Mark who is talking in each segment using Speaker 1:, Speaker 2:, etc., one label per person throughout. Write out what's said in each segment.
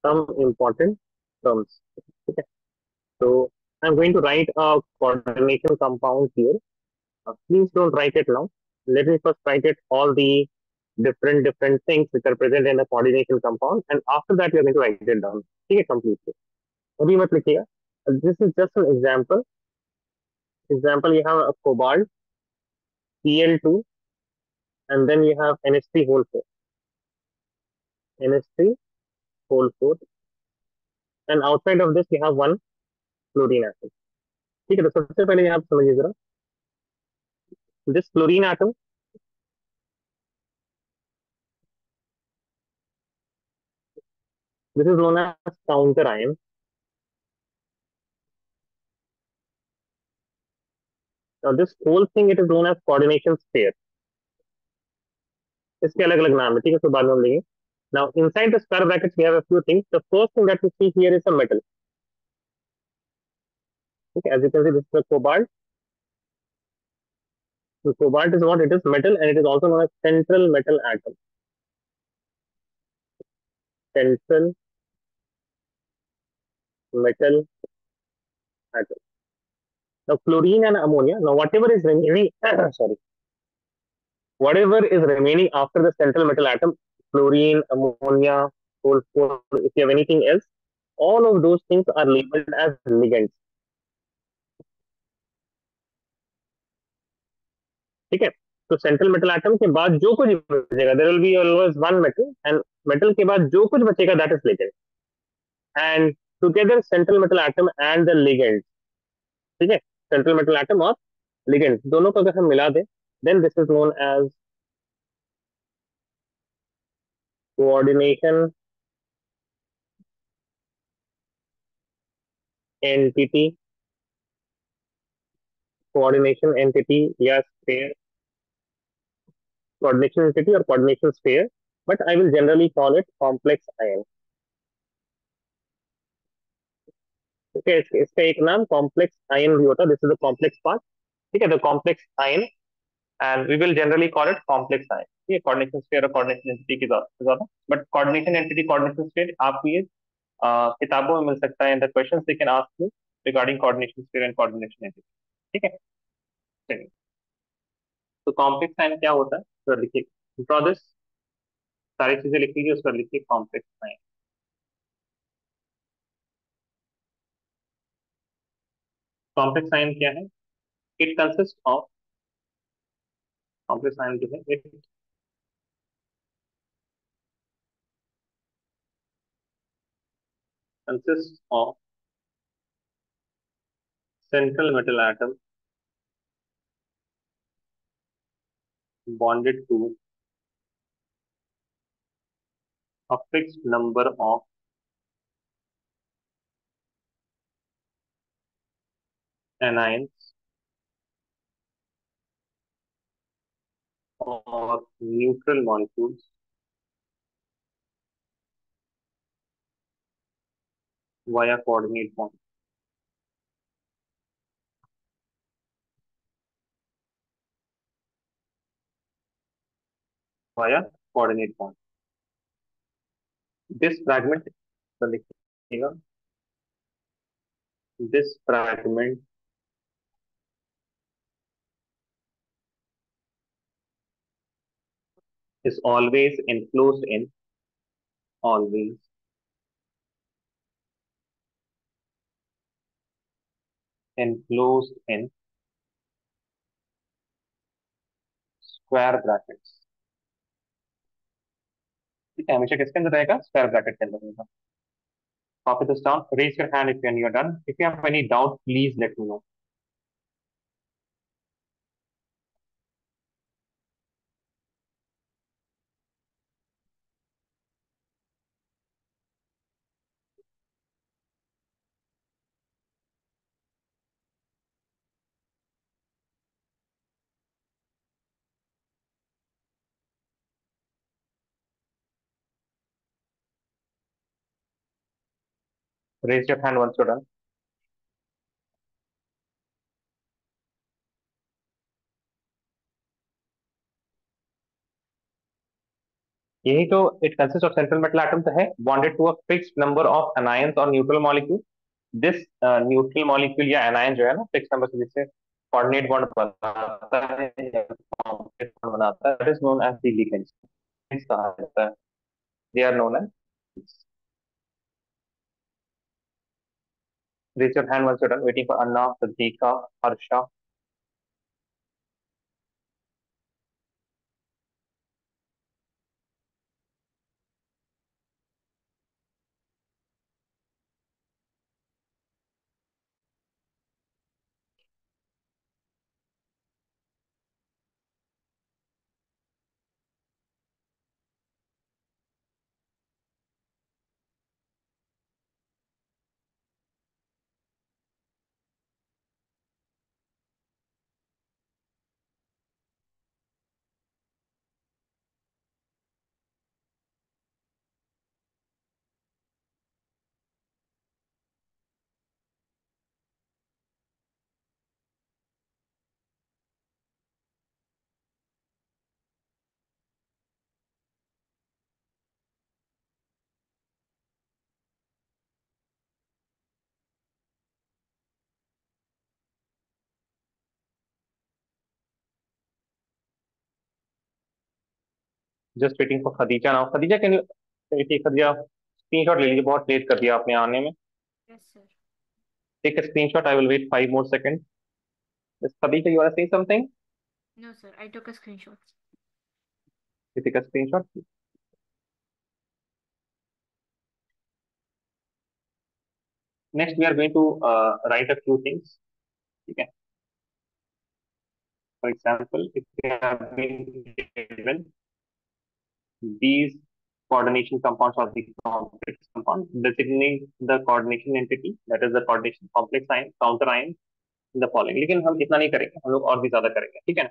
Speaker 1: some important terms. Okay. So I'm going to write a coordination compound here. Please don't write it now. Let me first write it all the different things which are present in the coordination compound, and after that we are going to write it down. ठीक है, completely. अभी मत लिखिएगा. This is just an example. Example, you have a cobalt, Cl2, and then you have NH3 whole 4. NH3 whole 4. And outside of this, you have one fluorine atom. ठीक है, तो सबसे पहले आप समझिए जरा. This fluorine atom, this is known as counter ion. Now this whole thing, it is known as coordination sphere. इसके अलग अलग नाम है, ठीक है, तो बाद में हम लेंगे. Now inside the square brackets we have a few things. The first thing that we see here is a metal. Okay, as you can see, this is the cobalt. So cobalt is what? It is metal, and it is also known as central metal atom. Central metal atom. Now fluorine and ammonia. Now whatever is remaining, sorry, whatever is remaining after the central metal atom, fluorine, ammonia, sulfur, if you have anything else, all of those things are labeled as ligands. ठीक है, तो central metal atom के बाद जो कुछ बचेगा, there will be always one metal, and metal के बाद जो कुछ बचेगा that is ligand. And together central metal atom and the ligand, ठीक है, सेंट्रल मेटल एटम और लिगेंड दोनों को अगर हम मिला दें, then this is known as coordination entity. Coordination entity या sphere, coordination entity or coordination sphere, but I will generally call it complex ion. ठीक है, इसका एक नाम कॉम्प्लेक्स आयन भी होता है. This is the complex part. ठीक है, the complex ion, and we will generally call it complex ion. ठीक है, कोऑर्डिनेशन स्फीयर और कोऑर्डिनेशन एंटिटी की ज्यादा, but coordination entity, coordination sphere आपको ये किताबों में मिल सकता है. In the questions they can ask you regarding coordination sphere and coordination entity. ठीक है, चलिए. तो कॉम्प्लेक्स आयन क्या होता है, तो लिखिए, ड्रॉ दिस, सारी चीजें लिख लीजिए, उस पर लिखिए कॉम्प्लेक्स आयन. कॉम्प्लेक्स आयन क्या है? It consist of, complex ion जो है, it consists of central metal atom bonded to a fixed number of anions or neutral molecules via coordinate bond. Via coordinate bond. This fragment, तो लिखिएगा, this fragment is always enclosed in square brackets. ठीक है, हमेशा किसके अंदर रहेगा? Square ब्रैकेट के अंदर रहेगा. Copy this down. Raise your hand if you're done. If you have any doubt, please let me know. Raise your hand once you're done. यही तो it consist of central metal atom तो है bonded to a fixed number of anions और neutral molecule. This neutral molecule या anion जो है ना fix number से जिससे कोऑर्डिनेट बॉन्ड बनाता है या कॉम्प्लेक्स बॉन्ड बनाता है, that is known as the ligands. कहा जाता है, they are known as. Raise your hand once you done, waiting for Anna, Sadiqa, Harsha. Just waiting for Khadija now. Khadija can you, Khadija screenshot ले लीजिए, बहुत लेट कर दिया आपने आने में।
Speaker 2: Yes, sir.
Speaker 1: Take a screenshot, I will wait 5 more seconds। Khadija, you want to say something?
Speaker 2: No, sir. I took a screenshot.
Speaker 1: You take a screenshot। Next, we are going to write a few things. Okay. For example, if we have been given these coordination compounds of the complex compound, designate the coordination entity, that is the coordination complex ion, counter ion in the following। लेकिन हम इतना नहीं करेंगे, हम लोग और भी ज्यादा करेंगे, ठीक है ना।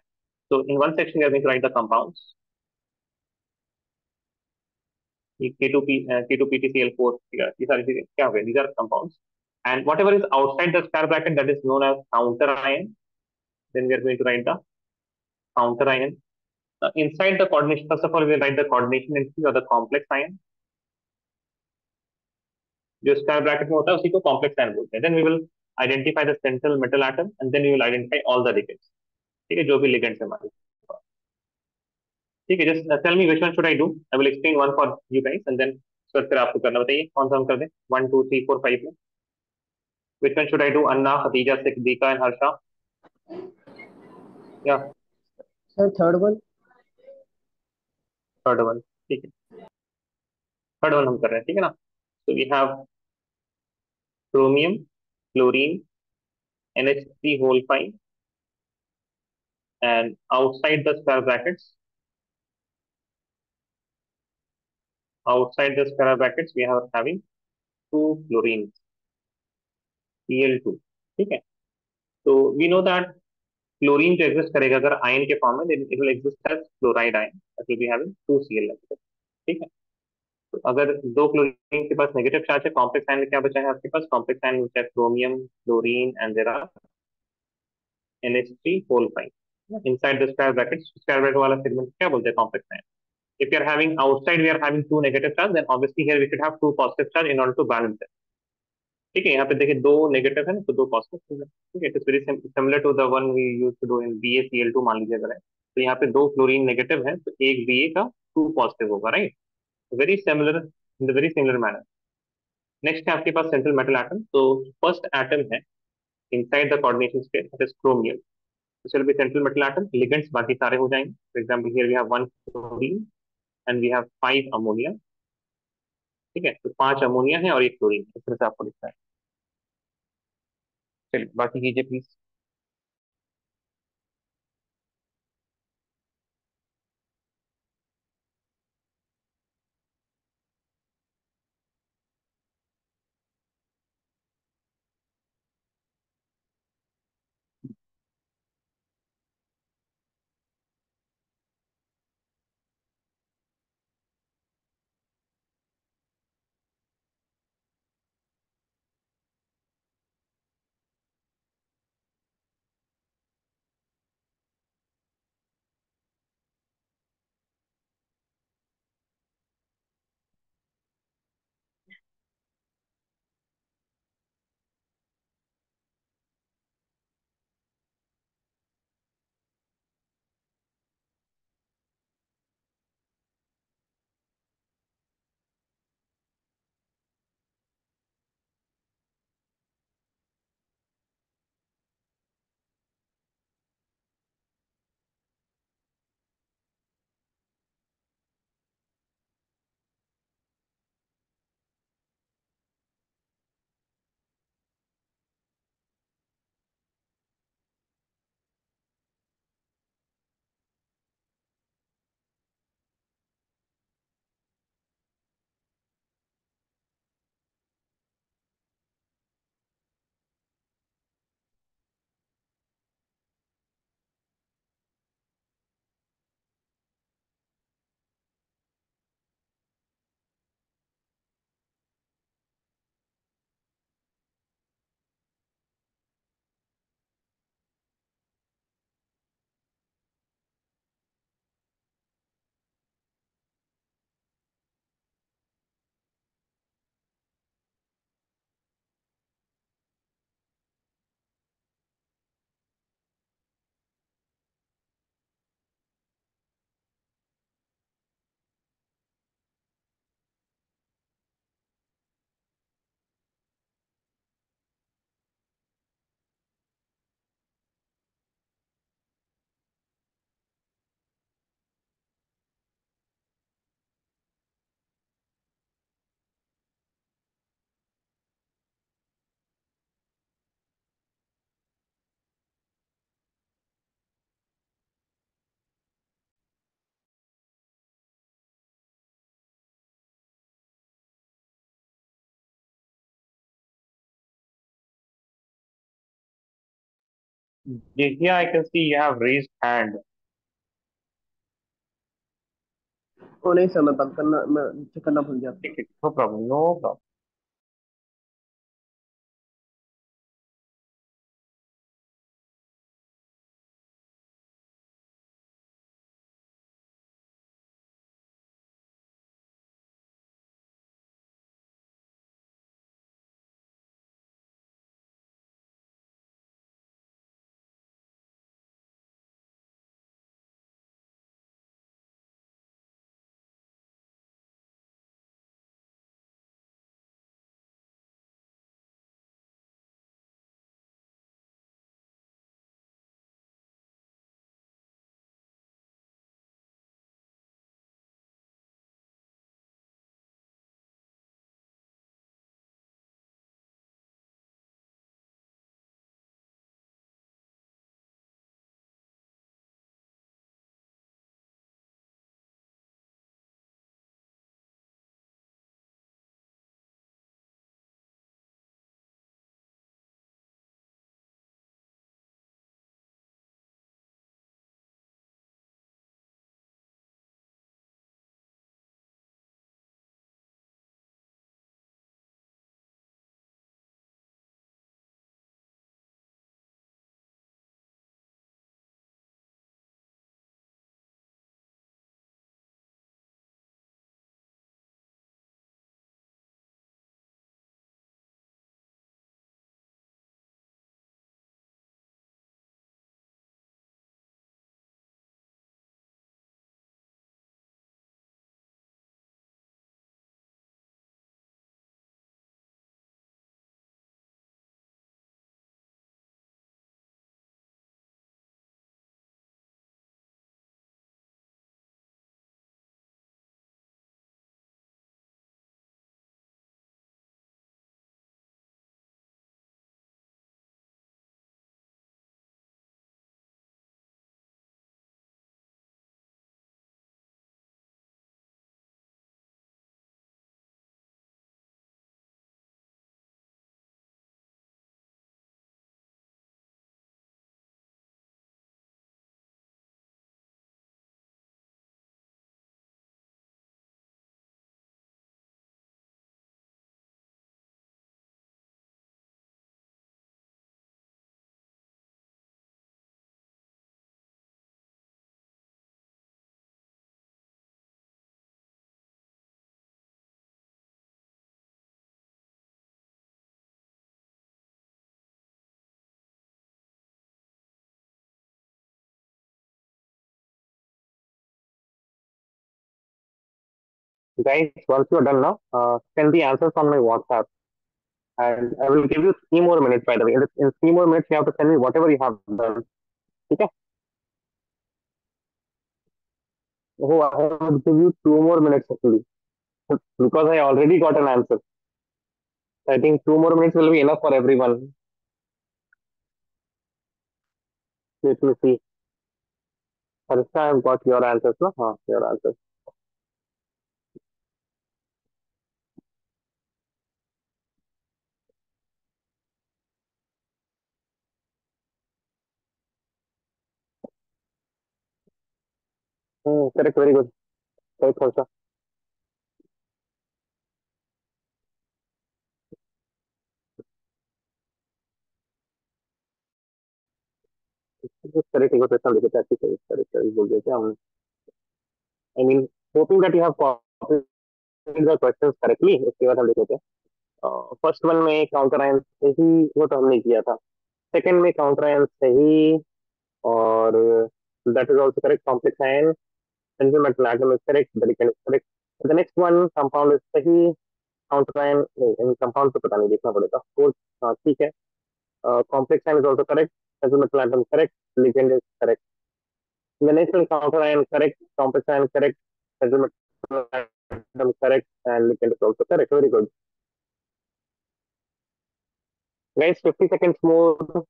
Speaker 1: So in one section we are going to write the compounds, ये K2P, K2PtCl4, ये सारी चीजें क्या हो गए, these are compounds, and whatever is outside the square bracket that is known as counter ion, then we are going to write the counter ion. Inside the coordination, first of all, we will write the coordination entity or the complex ion। जो square bracket में होता है उसी को complex ion बोलते हैं। Then we will identify the central metal atom and then we will identify all the ligands. ठीक है, जो भी लिगेंड्स है हमारे पास। ठीक है, just tell me which one should I do, I will explain one for you guys and then फिर आपको करना, बताइए कौन सा हम कर दें 1 2 3 4 5 में। Which one should I do, Anna, Khadija, Siddiqa and Harsha, या
Speaker 3: sir third one.
Speaker 1: Third one? ठीक है, थर्ड वन हम कर रहे हैं, ठीक है ना। तो we have chromium, chlorine, NH3 whole 5, and outside the square brackets, we are having two fluorines, Cl2। ठीक है, तो वी नो दैट क्लोरीन जो एग्जिस्ट करेगा अगर आयन के फॉर्म में, then it will exist as chloride ion that will be having 2Cl negative। ठीक है, तो अगर दो क्लोरीन के पास नेगेटिव चार्ज है, कॉम्प्लेक्स आयन में क्या बचा है आपके पास, कॉम्प्लेक्स आयन बचा है chromium, chlorine and there are NH3 whole 5 inside the square bracket। Square bracket वाला सेगमेंट क्या बोलते हैं, complex ion. If you are having outside, we are having two negative charge, then obviously here we should have two positive charge in order to balance it। ठीक है, यहाँ पे देखिए दो नेगेटिव है तो दो पॉजिटिव है। ठीक है, it is very similar to the one we use to do in BaCl2 मान लीजिए अगर है, तो यहाँ पे दो क्लोरीन नेगेटिव है तो एक Ba का टू पॉजिटिव होगा, right. Very similar, in the very similar manner. Next है आपके पास सेंट्रल मेटल एटम। तो फर्स्ट एटम है inside the coordination space, that is chromium. This will be central metal atom, ligands बाकी सारे हो जाएंगे। For example here we have one chlorine and we have 5 ammonia. ठीक है, तो 5 अमोनिया है और एक क्लोरीन, इस तरह से आपको दिखता है। चलिए बाकी कीजिए please. Here I can see you have raised hand.
Speaker 3: ओ नहीं सर, मैं बंद करना, मैं चेक करना भूल गया था।
Speaker 1: No problem, no problem. Guys, once you're done now, send the answers on my WhatsApp, and I will give you 3 more minutes. By the way, in 3 more minutes, you have to send me whatever you have done. Okay? Oh, I will give you 2 more minutes actually, because I already got an answer. I think 2 more minutes will be enough for everyone. Let me see. Harsha, I've got your answers, no? Your answers. Correct, very good. Correct, Harsha. Correct, एक question लिखे थे अच्छी सही correct correct बोल देते हम. I mean, hoping that you have copied the questions correctly. उसके बाद हम लिखे थे. फर्स्ट वन में काउंटर आयन सही, वो तो हमने किया था. सेकंड में काउंटर आयन सही, और that is also correct. Complex ion, sentimental atom is correct. The ligand is correct. The next one, compound is सही. Counter ion नहीं, compound तो पता नहीं, देखना पड़ेगा. Fourth, ठीक है. Complex ion is also correct. Sentimental atom correct. Ligand is correct. The next one, counter ion correct. Complex ion correct. Sentimental atom correct. And ligand is also correct. Very good. Guys, 50 seconds more.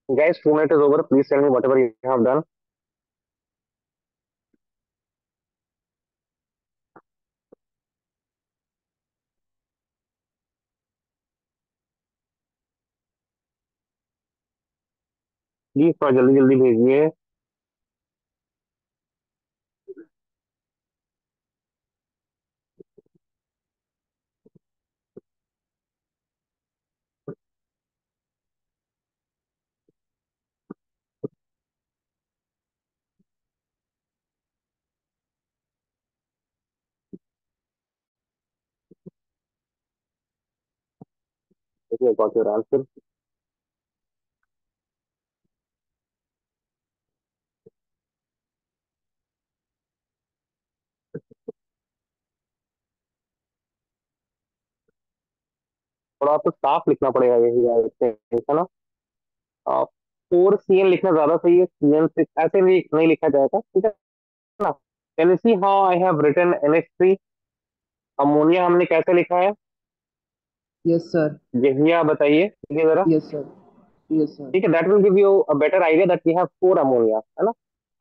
Speaker 1: Guys, 2 minutes is over. Please tell me whatever you have done. Please थोड़ा जल्दी जल्दी भेजिए। देखिए got your answer. थोड़ा आपको साफ लिखना पड़ेगा यही है ना। 4 CN लिखना ज्यादा सही है, CN6 ऐसे भी नहीं लिखा जाएगा, ठीक है ना। Can you see how I have written NH3? Ammonia हमने कैसे लिखा है?
Speaker 3: Yes sir.
Speaker 1: जहिया बताइए, ठीक है जरा।
Speaker 3: Yes sir. Yes sir.
Speaker 1: ठीक है, that will give you a better idea that we have 4 ammonia, है ना।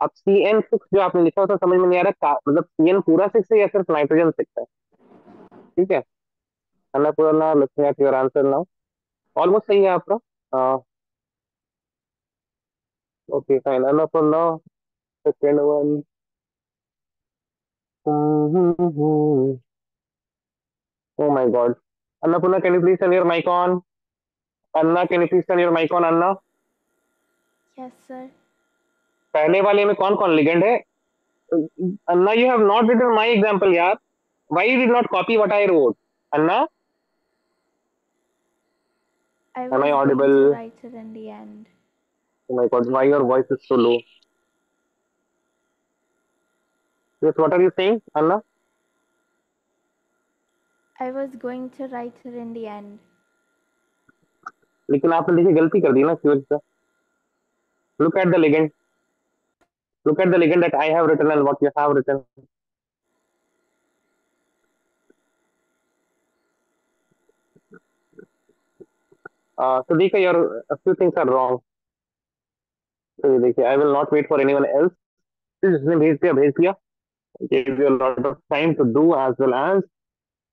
Speaker 1: अब CN6 जो आपने लिखा होता समझ में नहीं आ रहा, मतलब CN पूरा 6 है या सिर्फ नाइट्रोजन 6 है? ठीक है, Annapurna looking at your answer now. Almost सही है आपका। Okay fine, Annapurna second one. Oh my God. Annapurna, can you please turn your mic on? Anna, can you please turn your mic on, Anna?
Speaker 2: Yes, sir.
Speaker 1: पहले वाले में कौन कौन ligand है? Anna, you have not written my example, यार. Why you did not copy what I wrote? Anna,
Speaker 2: I
Speaker 1: am I
Speaker 2: was going to
Speaker 1: audible?
Speaker 2: write it in the end.
Speaker 1: Oh my God, why your voice is so low? Yes, what are you saying, Anna?
Speaker 2: I was going to write it in the end.
Speaker 1: लेकिन आपने देखिए गलती कर दी ना की वजह से। Look at the ligand. Look at the ligand that I have written and what you have written. So देखिए, your a few things are wrong. तो ये देखिए, I will not wait for anyone else. जिसने भेज दिया भेज दिया। Give you a lot of time to do as well as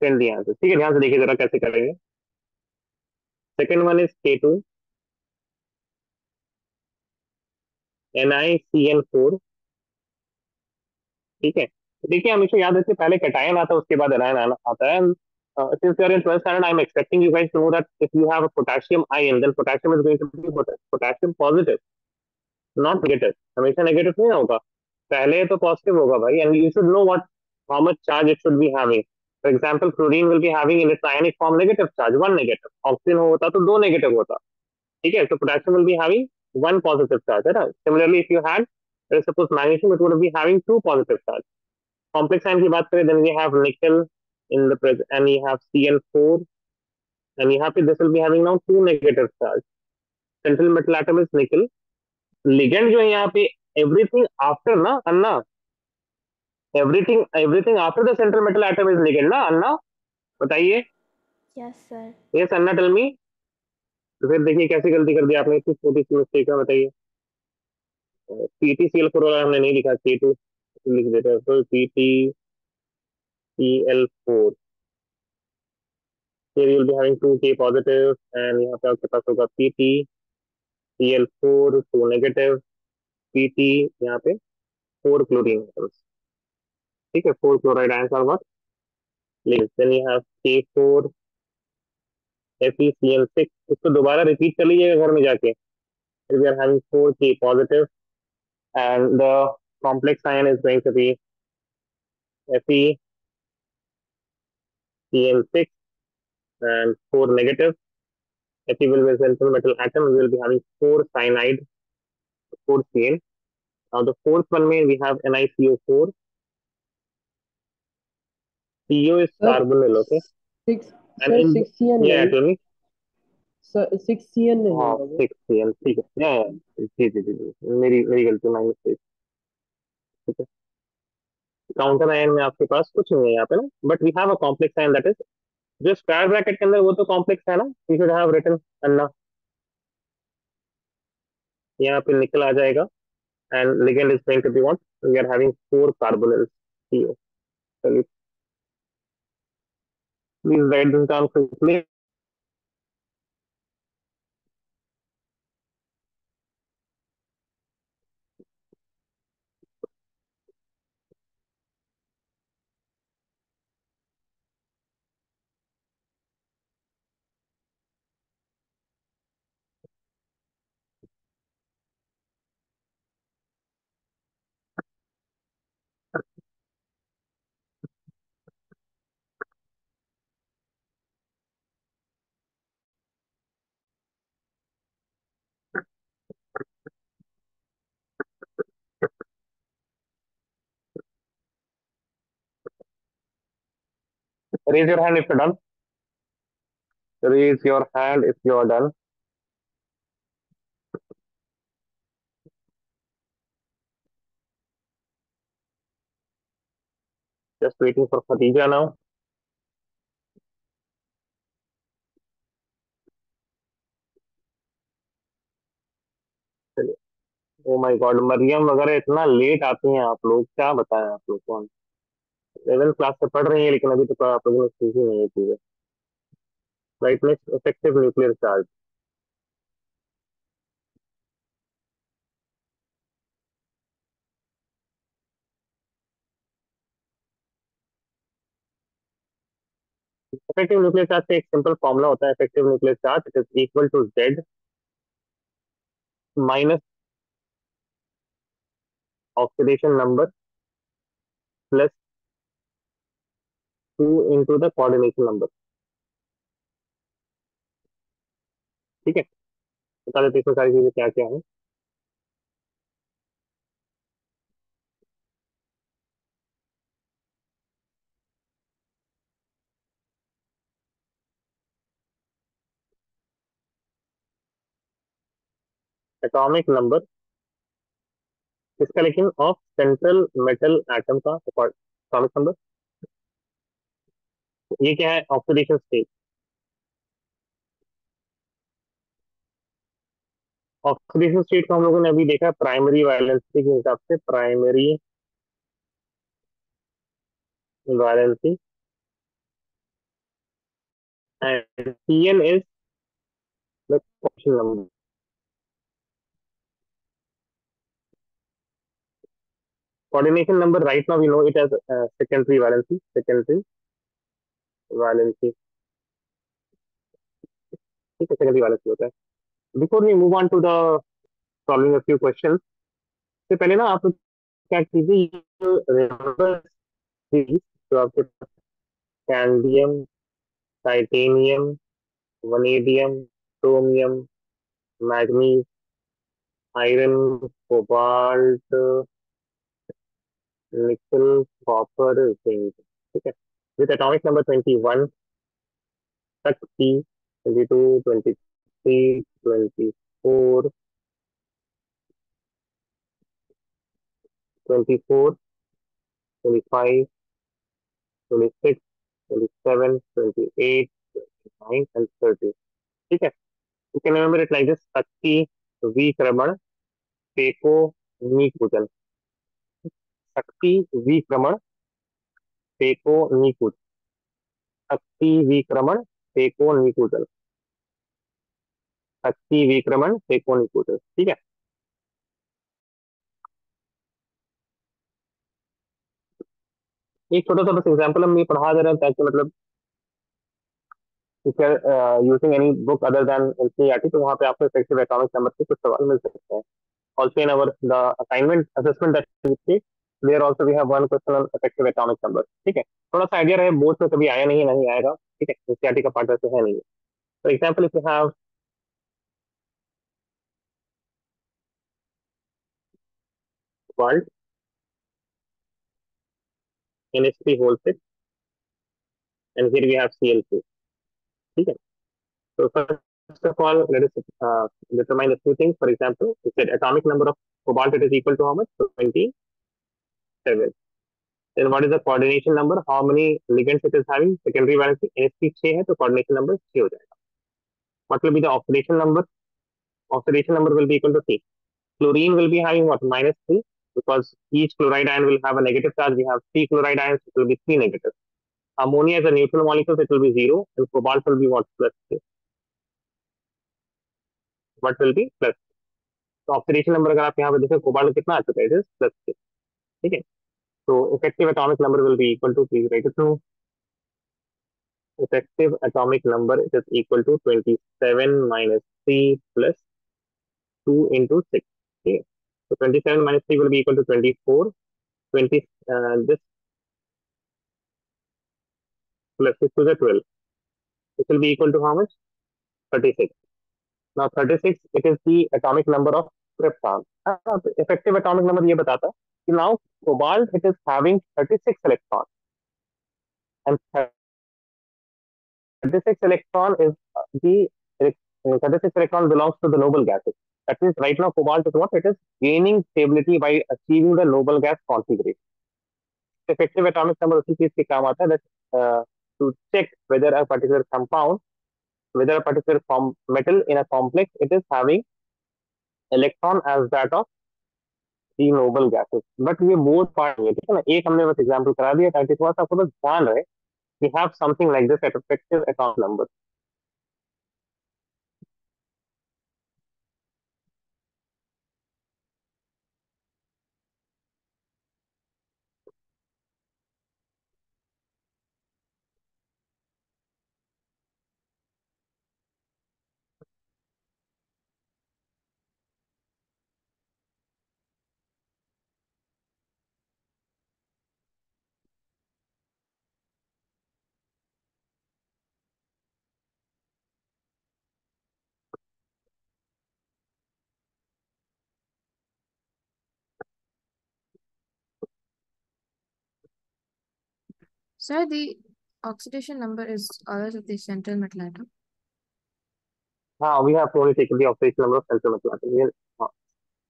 Speaker 1: send the answer। ठीक है, ध्यान से देखिए जरा कैसे करेंगे। Second one is K2 NiCN4। ठीक है, तो देखिए हमेशा याद रखिए पहले कैटायन आता है उसके बाद एनायन आता है। Since you are in 12th standard, I am expecting you guys to know that if you have a potassium ion, then potassium is going to be potassium positive, not negative। हमेशा negative नहीं होगा, पहले तो positive होगा भाई। And you should know what how much charge it should be having. For example chlorine will be having in its ionic form negative charge, 1 negative. Oxygen होता तो 2 negative होता। ठीक है, so potassium will be having 1 positive charge, है ना। Similarly, if you had suppose magnesium, it would be having 2 positive charge। Complex ion की बात करें, then we have nickel in the present, and you have CN4, and यहाँ पे this will be having now 2 negative charge। Central metal atom is nickel। Ligand जो है यहाँ पे everything after ना अन्ना, everything after the central metal atom is ligand ना अन्ना, बताइए।
Speaker 2: Yes, sir.
Speaker 1: Yes अन्ना, tell me। तो फिर देखिए कैसे गलती कर दी आपने, इतनी छोटी सी मिस्टेक है, बताइए। PTCl4 वाला हमने नहीं लिखा, K2 लिख देते हैं, तो PTCl4। here you will be having 2K positive, and यहाँ पे आपके पास होगा PTCl4 2 negative, PT यहाँ पे 4 chlorine atoms। ठीक है, 4 chloride ions are what leaves। then you have K4 FeCl6। इसको दोबारा रिपीट कर लीजिएगा घर में जाके। we are having 4K positive, and the complex ion is going to be FeCl6 and 4 negative। Fe will be a central metal atom, we will be having 4 cyanide, 4 CN। Now the fourth one may we have NiCO4। CO is
Speaker 3: sir
Speaker 1: carbonyl, okay?
Speaker 3: Six
Speaker 1: And
Speaker 3: sir
Speaker 1: in
Speaker 3: 6CN
Speaker 1: yeah,
Speaker 3: नहीं।
Speaker 1: tell me।
Speaker 3: Sir 6CN नहीं
Speaker 1: हाँ
Speaker 3: होगा वो।
Speaker 1: 6 CN, ठीक है। जी जी जी जी, मेरी मेरी गलती, माई मिस्टेक। ठीक है, काउंटर आयन में आपके पास कुछ नहीं है यहाँ पे ना, but we have a complex ion that is जो स्क्वायर ब्रैकेट के अंदर, वो तो कॉम्प्लेक्स है ना, वी शुड हैव रिटन अन्ना। यहाँ पे निकल आ जाएगा and ligand is going to be what, we are having 4 carbonyls CO. चलिए please write this down quickly. Raise your hand if you're done. Raise your hand if you're done. Just waiting for Khadija now. चलिए. Oh my God, Maryam वगैरह इतना late आती हैं आप लोग, क्या बताएं आप लोग को. 11th क्लास से पढ़ रही है लेकिन अभी तक आप लोगों ने सीखी नहीं है चीजें. Right, next effective nuclear charge. Effective nuclear charge का एक सिंपल फॉर्मूला होता है. Effective nuclear charge it is equal to Z minus oxidation number plus 2 into the coordination number. ठीक है, बता देते हैं सारी चीजें क्या क्या है. एटॉमिक नंबर इसका, लेकिन ऑफ सेंट्रल मेटल एटम का एटॉमिक नंबर. ये क्या है, ऑक्सीडेशन स्टेट. ऑक्सीडेशन स्टेट को हम लोगों ने अभी देखा प्राइमरी वैलेंसी के हिसाब से. Primary valency and CN is the question number. Coordination number right now we know it as secondary valency. Secondary valency, ठीक है, सेकेंडरी वैलेंसी होता है. Before we move on to the solving a few question, से पहले ना आप लोग क्या कीजिए, रिमेंबर जो आपके scandium, titanium, vanadium, chromium, manganese, iron, cobalt, nickel, copper, zinc. ठीक है, विद एटॉमिक नंबर 21 तक की, 22, 23, 24, 24, 25, 26, 27, 28, 29 and 30. ठीक है, you can remember it like this. शक्ति, विक्रमण, पेको, निकुंजन. शक्ति, विक्रमण, पेको, निकुंजन. शक्ति, विक्रमण, पेको, निकुंजन. शक्ति, विक्रमण, पेको, निकुंजन. ठीक है. एक छोटा सा बस एग्जाम्पल हम ये पढ़ा दे रहे हैं ताकि मतलब if you are using any book other than NCERT, तो वहाँ पे आपको इफेक्टिव एटॉमिक नंबर के कुछ सवाल मिल सकते हैं. Also in our the assignment assessment that we take, there also we have one question on effective atomic number. ठीक है, थोड़ा सा आइडिया रहे, बोर्ड में कभी आया नहीं है, नहीं आएगा. ठीक है, एनसीईआरटी का पार्ट वैसे है नहीं. For example if you have world NH3 whole 6 and here we have Cl2. ठीक है, so first of all let us determine a few things. For example, we said atomic number of cobalt, it is equal to how much? 27. Then what is the coordination number? How many ligands it is having? Secondary valency NH3 6 है तो coordination number 6 हो जाएगा. What will be the oxidation number? Oxidation number will be equal to 3. Chlorine will be having what? -3, because each chloride ion will have a negative charge. We have three chloride ions, it will be three negative. Ammonia is a neutral molecule, so it will be 0, and cobalt will be what? +3. What will be plus? तो oxidation number अगर आप यहाँ पे देखें cobalt कितना आ चुका है, it is +6. ठीक है, तो effective atomic number will be equal to, please write it down. Effective atomic number, it is equal to 27 minus 3 plus 2 into 6. Okay. So 27 minus 3 will be equal to 24. 20, this plus 6 to the 12. This will be equal to how much? 36. Now 36, it is the atomic number of krypton. Effective atomic number ये बताता है कि now cobalt, it is having 36 electrons, and 36 electron is the 36 electron belongs to the noble gases. That means right now cobalt is what? It is gaining stability by achieving the noble gas configuration. Effective atomic number उसी चीज के काम आता है, that to check whether a particular compound, whether a particular metal in a complex, it is having electron as that of the noble gases. But ये both part है, ठीक है ना, एक हमने बस एग्जांपल करा दिया ताकि थोड़ा सा आपको बस ध्यान रहे. We have something like this at effective atomic number.
Speaker 4: Sir, the oxidation number is always of the central metal atom.
Speaker 1: हाँ, we have only taken the oxidation number of central metal atom. हाँ,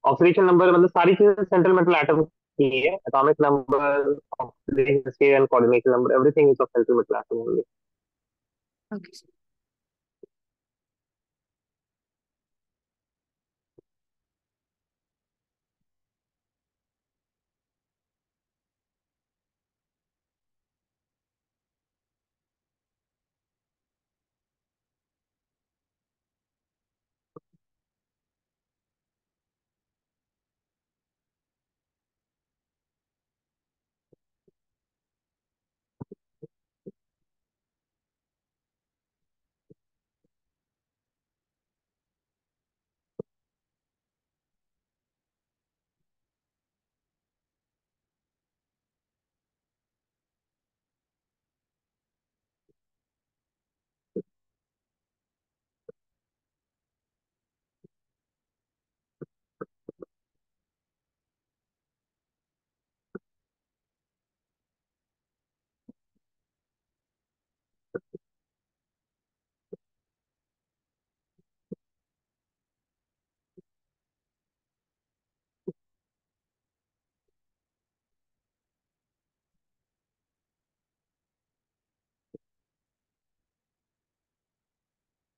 Speaker 1: oxidation number मतलब सारी चीजें central metal atom की है. Atomic number, oxidation scale and coordination number, everything is of central metal atom only.
Speaker 4: Okay, sir.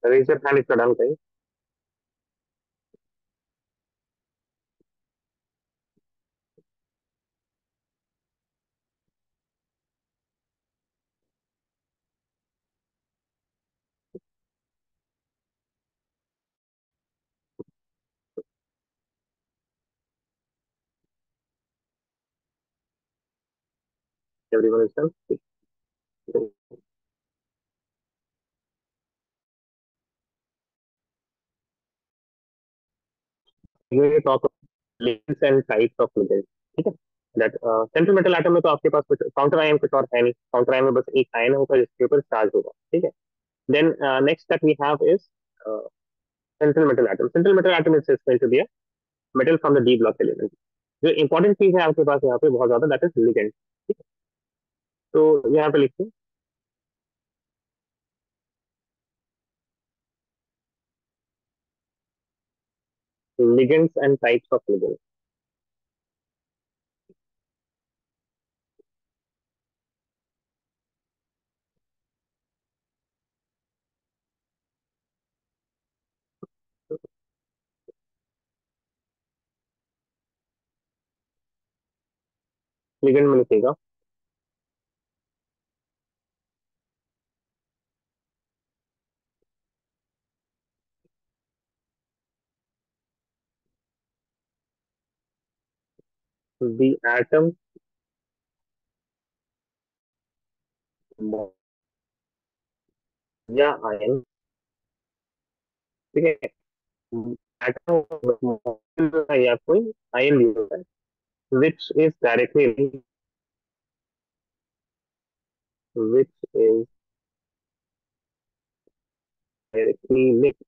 Speaker 1: Raise your hand if you done कहीं. Everyone is done. ये talk ligands and types of ligands. ठीक है, that central metal atom में तो आपके पास कुछ counter ion कुछ और है नहीं. काउंटर आयन में बस एक आयन होगा जिसके ऊपर चार्ज होगा. ठीक है, then next that we have is central metal atom. Central metal atom is going to be a metal from the D block element. जो इंपॉर्टेंट चीज है आपके पास यहाँ पे बहुत ज्यादा, दैट इज लिगेंड. ठीक है, तो यहाँ पे लिखते हैं ligands and types of ligands. Ligand में लिखिएगा the atom या आयन, ठीक है, एटम या कोई आयन भी होता है which is which is directly linked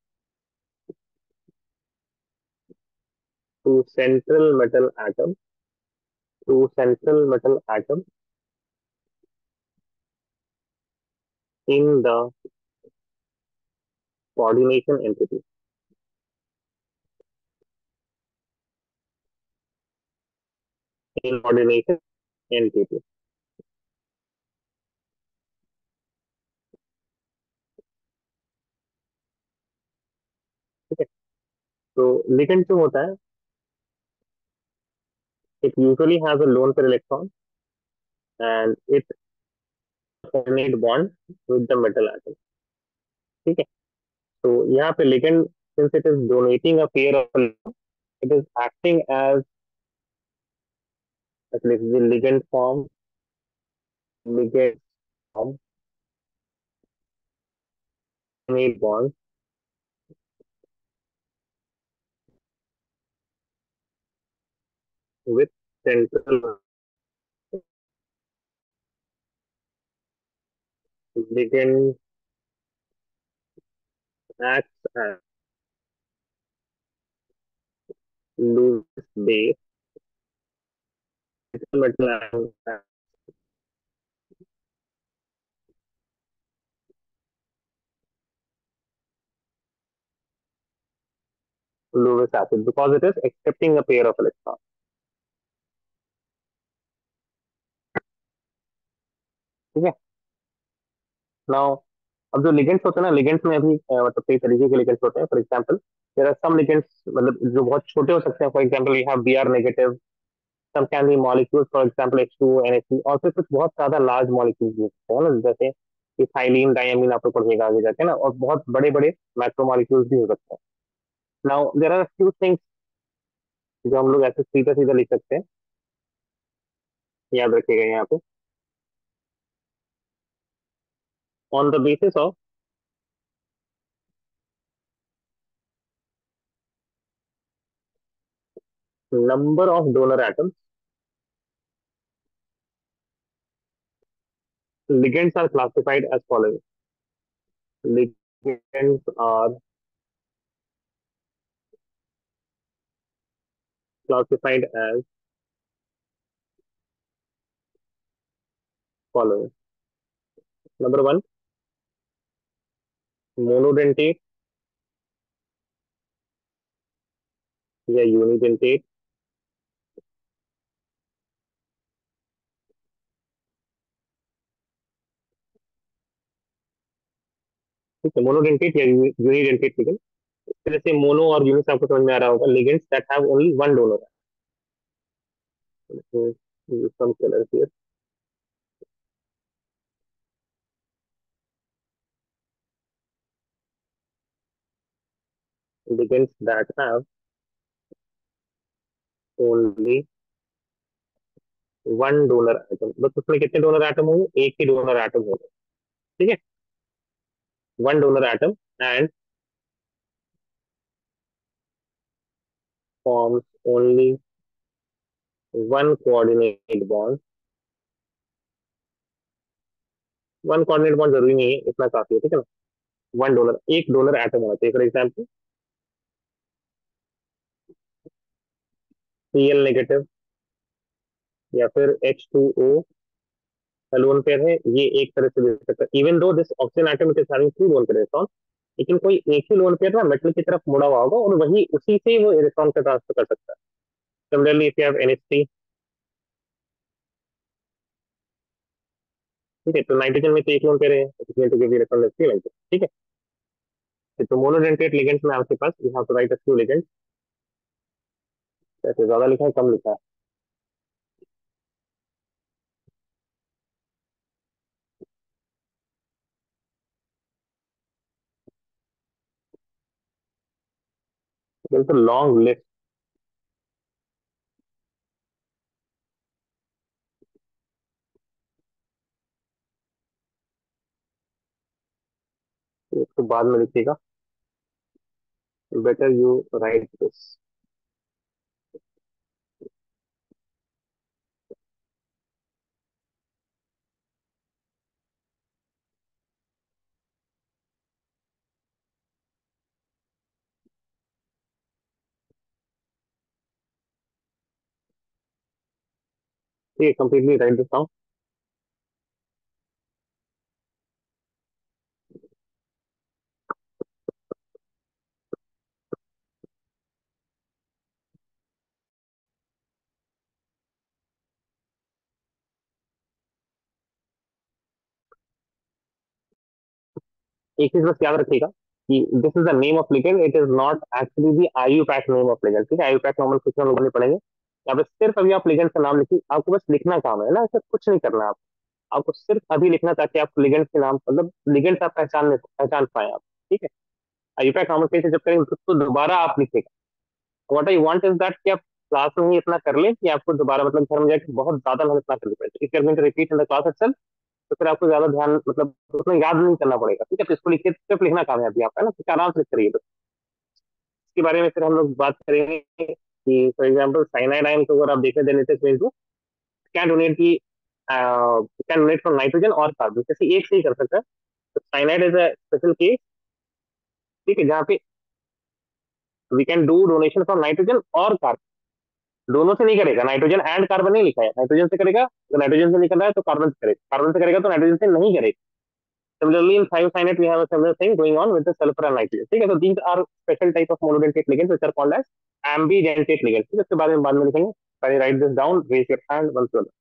Speaker 1: to central metal atom in the coordination entity, in coordination entity, ठीक है। तो लिगेंड जो होता है, it usually has a lone pair electron and it coordinate bond with the metal atom, ठीक है। तो यहाँ पे ligand, since it is donating a pair of electrons, it is acting as at least the ligand form coordinate bond with central ligand acts as Lewis base metal atom as Lewis acid because it is accepting a pair of electrons, ठीक है। Now अब जो ligands होते हैं ना, ligands में अभी मतलब कई तरीके के लिगेंड्स होते हैं। For example there are some ligands मतलब जो बहुत छोटे हो सकते हैं। For example we have Br negative, some can be molecules for example H2O NH3, और फिर कुछ बहुत ज्यादा लार्ज मॉलिक्यूल्स भी होते हैं ना, जैसे इथाइलिन डायमीन आपको पढ़िएगा आगे जाके ना, और बहुत बड़े बड़े मैक्रो मॉलिक्यूल्स भी हो सकते हैं। Now there are few things जो हम लोग ऐसे सीधा सीधा लिख सकते हैं, याद रखिएगा यहाँ पे। On the basis of number of donor atoms, ligands are classified as following. Ligands are classified as following. Number one, monodentate या unidentate, ठीक है, मोनोडेंटेट या यूनिडेंटेट लिगेंड। इस तरह से मोनो और यूनि आपको समझ में आ रहा होगा। Ligands that have only one donor, some colour here, ligands that have only one donor atom, बस उसमें कितने डोनर एटम होंगे? एक ही डोनर एटम होगा, ठीक है, one donor atom and forms only one coordinate bond. One coordinate bond जरूरी नहीं है, इतना काफी है, ठीक है ना। वन डोनर, एक डोनर एटम होना चाहिए। फॉर एग्जाम्पल Cl नेगेटिव या फिर H2O लोन पेयर है, ये एक तरह से दे सकता है। Even though this oxygen atom it is having two lone pair electron, लेकिन कोई एक ही लोन पेयर ना मेटल की तरफ मुड़ा हुआ होगा और वही उसी से वो इलेक्ट्रॉन का ट्रांसफर कर सकता है। Similarly if you have NH3, ठीक है, तो नाइट्रोजन में तो एक लोन पेयर है, to give electron like this, ठीक है। तो मोनोडेंटेट लिगेंड्स में आपके पास you have to write a few ligands, जैसे ज्यादा लिखा है कम लिखा है। It's a long list. इसको बाद में लिखिएगा। Better you write this. ठीक है, कंप्लीटली राइट दिस डाउन। एक चीज बस याद रखिएगा कि this is the name of ligand, it is not actually the IUPAC name of ligand. ठीक है, आईयूपैक नॉर्मल कुछ लोग नहीं पढ़ेंगे। यहाँ पे सिर्फ अभी आप लिगेंड का नाम लिखिए, आपको बस लिखना काम है ना, ऐसा कुछ नहीं करना है आप। आपको सिर्फ अभी लिखना ताकि आप लिगेंड के नाम मतलब लिगेंड आप पहचान पाए आप। ठीक है, आईयूपैक नॉर्मल कैसे जब करेंगे तो दोबारा आप लिखेगा। What I want is that कि आप क्लास में ही इतना कर लें कि आपको दोबारा मतलब घर में जाकर बहुत ज्यादा मेहनत ना करनी पड़े। If you are going to repeat in the class itself, तो फिर आपको ज्यादा ध्यान मतलब उतना याद नहीं करना पड़ेगा। ठीक है, तो इसको लिखिए, सिर्फ लिखना काम है अभी आपका ना, तो आराम से करिए। तो इसके बारे में फिर हम लोग बात करेंगे कि फॉर एग्जाम्पल साइनाइड आयन को अगर आप देखें देने से कैन डोनेट की कैन डोनेट फ्रॉम नाइट्रोजन और कार्बन, जैसे एक से ही कर सकता है। तो cyanide is a special case. ठीक है, जहाँ पे we can do donation from nitrogen और कार्बन, दोनों से नहीं करेगा। नाइट्रोजन एंड कार्बन नहीं लिखा है, नाइट्रोजन से करेगा तो नाइट्रोजन से निकल रहा है तो कार्बन से करेगा, कार्बन से करेगा तो नाइट्रोजन से नहीं करेगा। Similarly, in thiocyanate, we have a similar thing going on with the sulfur and nitrogen. ठीक है, तो these are special type of monodentate ligands which are called as ambidentate ligands। ठीक है, इसके बारे में बाद में लिखेंगे। पहले write this down, raise your hand once you are done।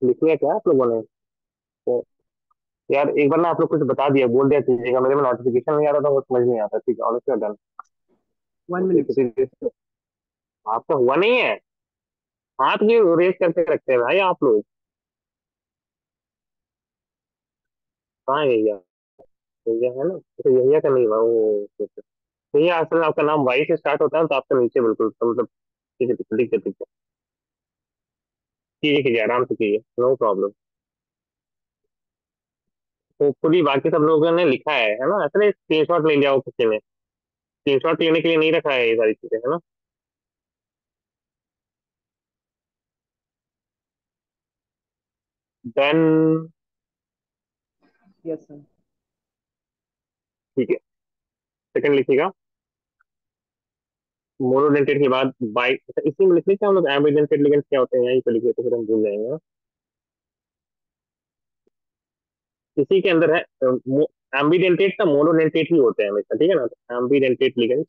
Speaker 1: लिखिए क्या आप लोगों ने? तो यार एक बार ना आप लोग कुछ बता दिया, बोल दिया कीजिएगा, मेरे में नोटिफिकेशन नहीं आ रहा था, वो समझ नहीं आता। ठीक है, ऑलरेडी डन।
Speaker 3: 1 minute।
Speaker 1: आपका हुआ नहीं है? हाथ क्यों रेस करके रखते हैं भाई आप लोग? कहाँ है यार? यही है ना, तो यही का नहीं हुआ वो तो ये असल में आपका नाम वाई से स्टार्ट होता है तो आपका नीचे बिल्कुल तो मतलब ठीक है, ठीक है, ठीक है, कीजिए, कीजिए, आराम से कीजिए, नो प्रॉब्लम। तो पूरी बाकी सब लोगों ने लिखा है ना, ऐसा नहीं स्क्रीनशॉट ले लिया हो किसी ने, स्क्रीनशॉट लेने के लिए नहीं रखा है ये सारी चीजें, है ना। Then
Speaker 3: yes sir.
Speaker 1: ठीक है, सेकंड लिखिएगा, मोनोडेंटेट के बाद बाई, अच्छा इसी में लिख लीजिए हम लोग एम्बिडेंटेट लिगेंड्स क्या होते हैं यहीं पे लिखिए तो फिर हम भूल जाएंगे ना। इसी के अंदर है एम्बिडेंटेट का मोनोडेंटेट ही होते हैं हमेशा, ठीक है ना, तो एम्बिडेंटेट लिगेंड्स,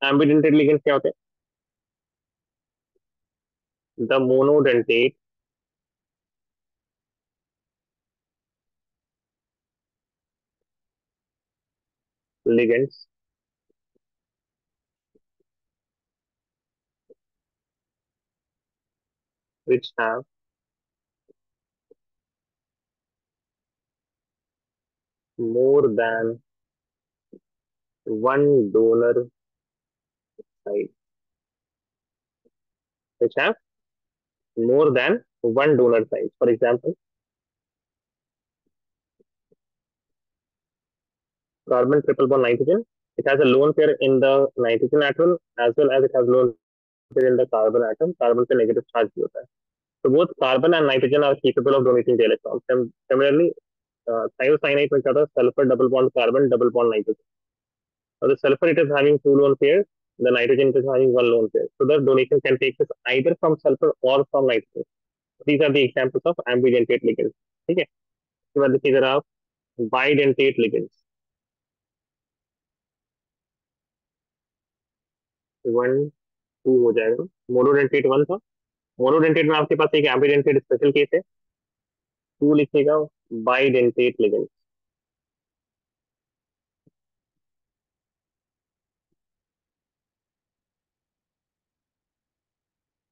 Speaker 1: एम्बिडेंटेट लिगेंड्स क्या होते हैं, the monodentate ligands which have more than one donor site, which have more than one donor site. For example, carbon triple bond nitrogen, it has a lone pair in the nitrogen atom as well as it has lone pair in the carbon atom. Carbon पे negative charge भी होता है. So both carbon and nitrogen are capable of donating the electrons. Similarly, thiocyanate में क्या होता है, sulfur double bond carbon double bond nitrogen. Now the sulfur it is having two lone pairs, the nitrogen it is having one lone pair. So the donation can take place either from sulfur or from nitrogen. These are the examples of ambidentate ligands. ठीक है, इसके बाद देखिए जरा आप bidentate ligands, one two हो जाएगा, monodentate one था, मोनोडेंटेट में आपके पास एक एम्बिडेंटेट स्पेशल केस है, टू लिखिएगा बाइडेंटेट लिगेंड।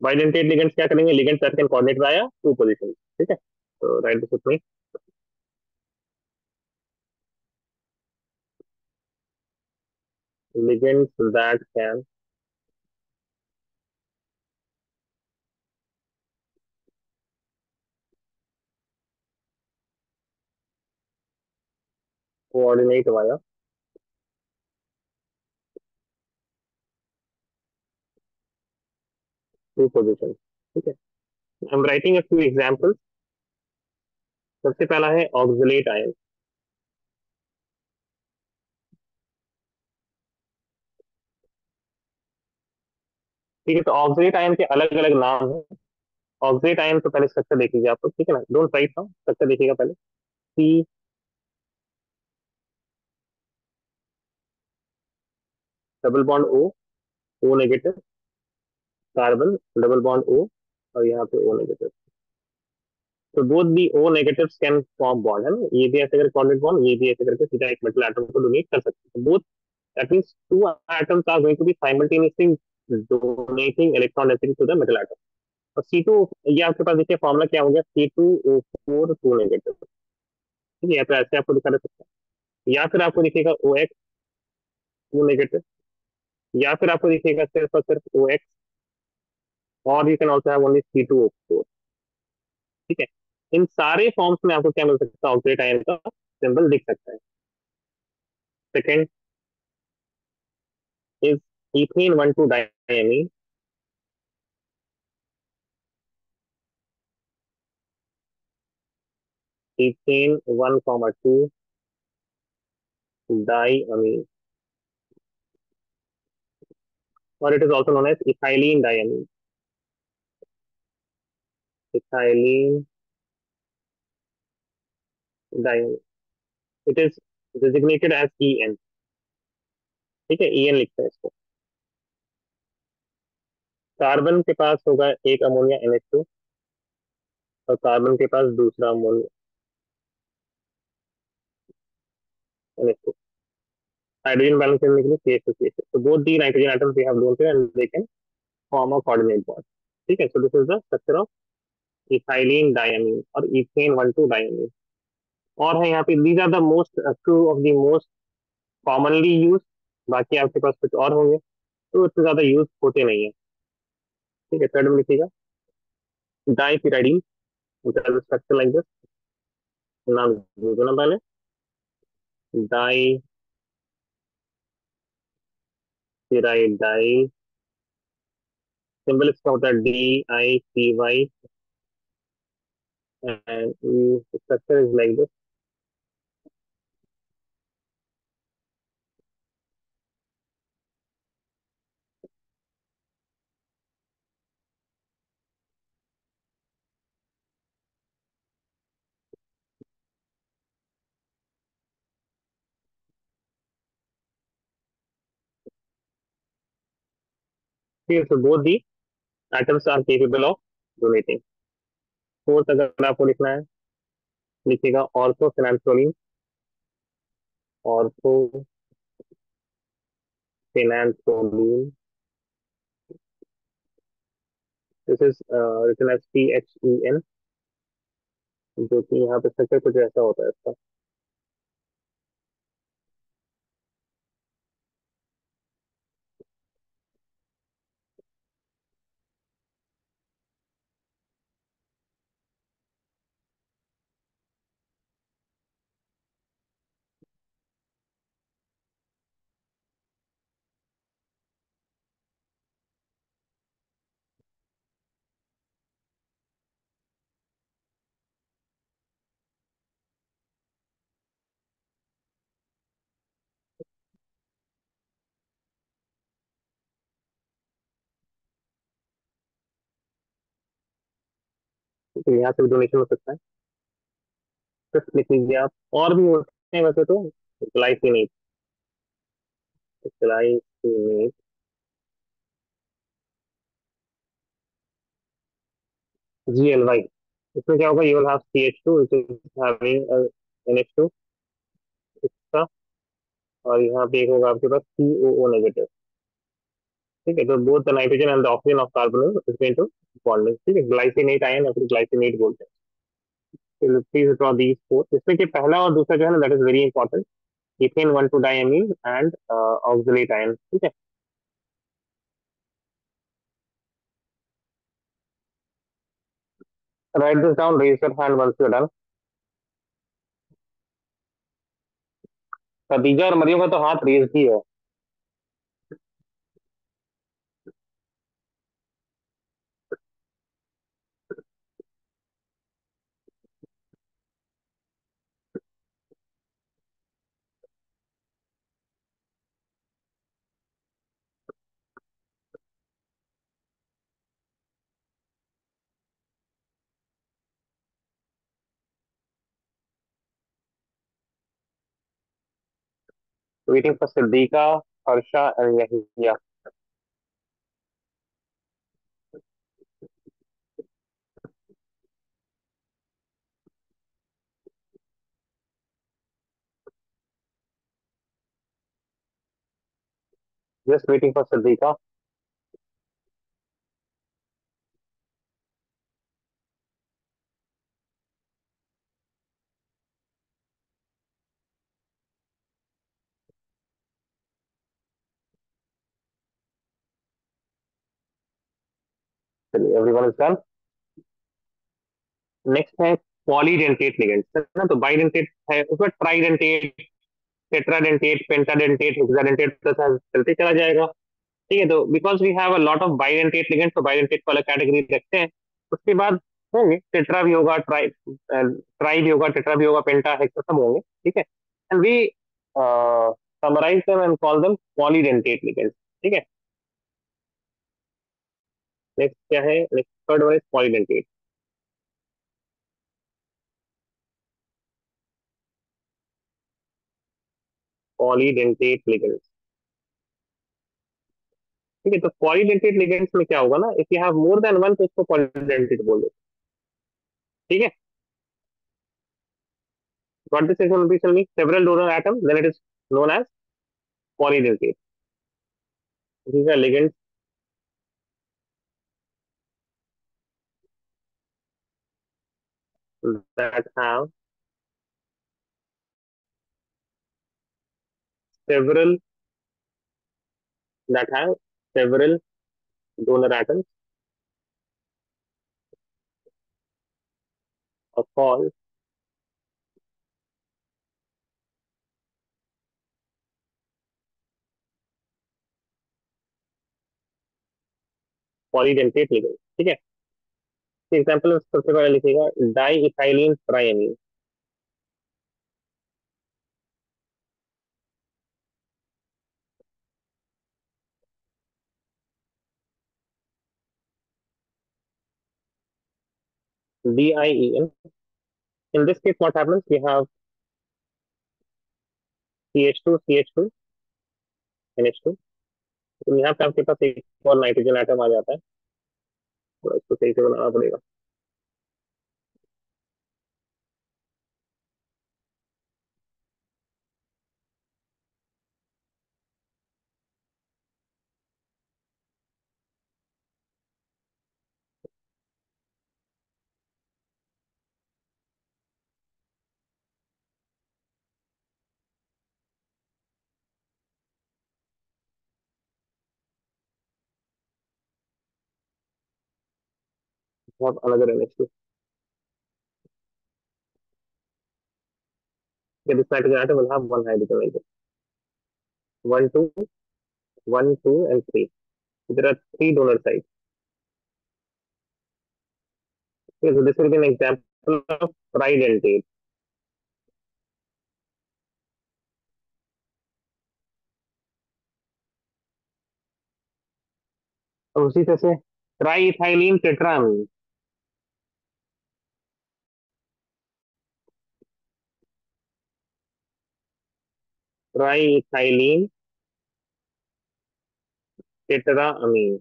Speaker 1: बाइडेंटेट लिगेंड्स क्या करेंगे, ligands that can coordinate via two position, ठीक है, तो write this with me, ligands that can coordinate via two positions, ठीक है, I am writing a few examples. सबसे पहला है ऑक्सलेट आयन, ठीक है, तो ऑक्सलेट आयन के अलग अलग नाम है। ऑक्सलेट आयन तो पहले स्ट्रक्चर देख लीजिए आप लोग, ठीक है ना, डोंट राइट नाउ, स्ट्रक्चर देखिएगा पहले, C double bond O, O negative, carbon double bond O, और यहाँ पे ओ नेगेटिव, तो both the O negatives can form bond, है ना, ये भी ऐसे करके कोऑर्डिनेट बॉन्ड, ये भी ऐसे करके सीधा एक मेटल एटम को डोनेट कर सकते हैं, both that means two atoms are going to be simultaneously donating electron density to the metal atom. और C2, ये आपके पास देखिए फॉर्मूला क्या हो गया, C2O4 टू नेगेटिव, ठीक है, या तो ऐसे आपको दिखा दे सकते हैं, या फिर आपको दिखेगा OX टू नेगेटिव, या फिर आपको दिखेगा सिर्फ और सिर्फ OX, और you can also have only C2O4, ठीक है, इन सारे फॉर्म्स में आपको क्या मिल सकता है, ऑक्सीडेट आयन का सिंबल दिख सकता है। Second is ethane 1,2 diamine, ethane 1,2 diamine, or it is also known as ethylene diamine, ethylene diamine, it is designated as EN, ठीक है, EN लिखते हैं इसको। कार्बन के पास होगा एक अमोनिया NH2, और कार्बन के पास दूसरा अमोनिया NH2, हाइड्रोजन बैलेंस करने के लिए CH2 CH2, so both the nitrogen atoms they have lone pair and they can form a coordinate bond. ठीक है, so this is the structure of ethylene diamine और ethane 1,2 diamine. और है यहाँ पे these are the most two of the most commonly used. बाकी आपके पास कुछ और होंगे तो उससे ज्यादा यूज होते नहीं है. ठीक है, थर्ड में लिखिएगा डाइपीराइडीन, which has a structure like this. नाम लिखो ना पहले, डाइपीराइडाइल, सिंबल इसका होता है DIPY and the structure is like this. Okay, so both the atoms are capable of donating. Fourth अगर आपको लिखना है, लिखिएगा ortho phenanthroline, ortho phenanthroline. This is written as PHEN, जो कि यहाँ पे स्ट्रक्चर कुछ ऐसा होता है इसका. तो यहाँ से भी डोनेशन हो सकता है. फिफ्थ लिख लीजिए आप. और भी होते हैं वैसे तो, ग्लाइसिनेट, ग्लाइसिनेट, GLY. इसमें क्या होगा, you will have CH2 which is having NH2 इसका, और यहाँ पे एक होगा आपके पास COO नेगेटिव. ठीक है, तो both the nitrogen and the oxygen of carbon is going to bonding. ठीक है, ग्लाइसिनेट आयन या फिर ग्लाइसिनेट बोलते हैं. Please draw these four. इसमें कि पहला और दूसरा जो है ना, that is very important. Ethane 1,2 diamine and oxalate ion. ठीक है, write this down, raise your hand once you done. Khadija और मरियम का तो हाथ रेज ही है. Waiting for Siddiqa, Harsha and Yahya. Just waiting for Siddiqa. चलिए, एवरीवन इज डन. नेक्स्ट है पॉलीडेंटेट लिगेंड्स, है ना. तो बाइडेंटेट है, उसमें ट्राइडेंटेट, टेट्राडेंटेट, पेंटाडेंटेट, हेक्साडेंटेट तथा चलते चला जाएगा. ठीक है, तो because we have a lot of bidentate ligands, तो बाइडेंटेट को अलग कैटेगरी रखते हैं. उसके बाद होंगे टेट्रा भी होगा, ट्राई भी होगा, टेट्रा भी होगा, पेंटा, हेक्सा सब होंगे. ठीक है, and we summarise them and call them polydentate ligands. ठीक है, नेक्स्ट क्या है, next third one is polydentate. Polydentate ligands. ठीक है, तो पॉलीडेंटेट लिगेंड्स में क्या होगा ना, if you have more than one तो उसको पॉलीडेंटेट बोल दो. ठीक है, got this example me, several donor atom, then it is known as polydentate. These are ligands that have several that have several donor atoms are called polydentate ligand. ठीक है, example में सबसे पहले लिखिएगा diethylene triamine. DIEN. In this case, what happens? We have CH2, CH2, NH2। तो यहाँ पे आपके पास एक और नाइट्रोजन आइटम आ जाता है, तो इसको सही से बनाना पड़ेगा। Another NH2। This nitrogen atom will have one hydrogen like this. One, two, one, two, and three. There are three donor sites. Okay, so this will be an example of tridentate। और उसी तरह से ट्राइइथाइलिन tetrammine. ट्राइइथाइलिन tetrammine,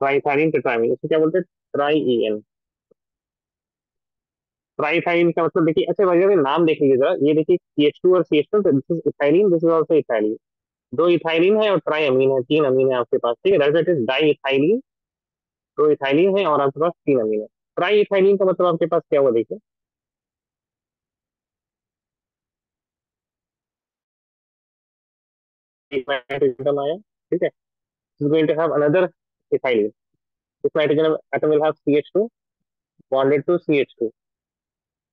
Speaker 1: ट्राइइथाइलिन tetrammine, इसको क्या बोलते हैं? ट्राइईएन। ट्राइइथाइलिन का मतलब देखिए, अच्छा वजह नाम देख लीजिए जरा, ये देखिए CH2 और CH2, तो this is ethylene, this is also ethylene. दो इथाइलिन है और ट्राई अमीन है, तीन अमीन है आपके पास। ठीक है, दैट इज डाई इथाइलिन। दो इथाइलिन है और आपके पास तीन अमीन है। ट्राई इथाइलिन का मतलब आपके पास क्या हुआ देखिए, एक नाइट्रोजन आया। ठीक है, is going to have another ethylene। This nitrogen atom will have CH2 bonded to CH2।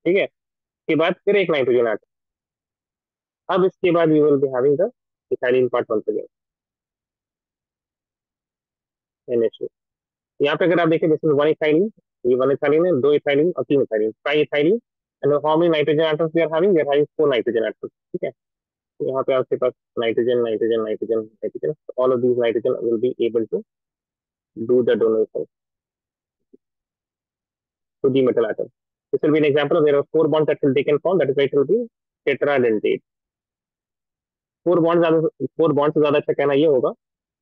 Speaker 1: ठीक है, इसके बाद फिर एक नाइट्रोजन एटम। अब इसके बाद you will be having the ethylene part once again, NH2। यहाँ पे अगर आप देखें, दिस इज वन इथाइलिन, ये वन इथाइलिन है, दो इथाइलिन और तीन ethylene, triethylene. And how many nitrogen atoms we are having? We are having four nitrogen atoms. ठीक है, तो यहाँ पे आपके पास nitrogen, nitrogen, nitrogen, nitrogen, all of these nitrogen will be able to do the donation to the metal atom। This will be an example of there are four bonds that will they can form, that is why it will be tetradentate। Four bond से ज्यादा अच्छा कहना ये होगा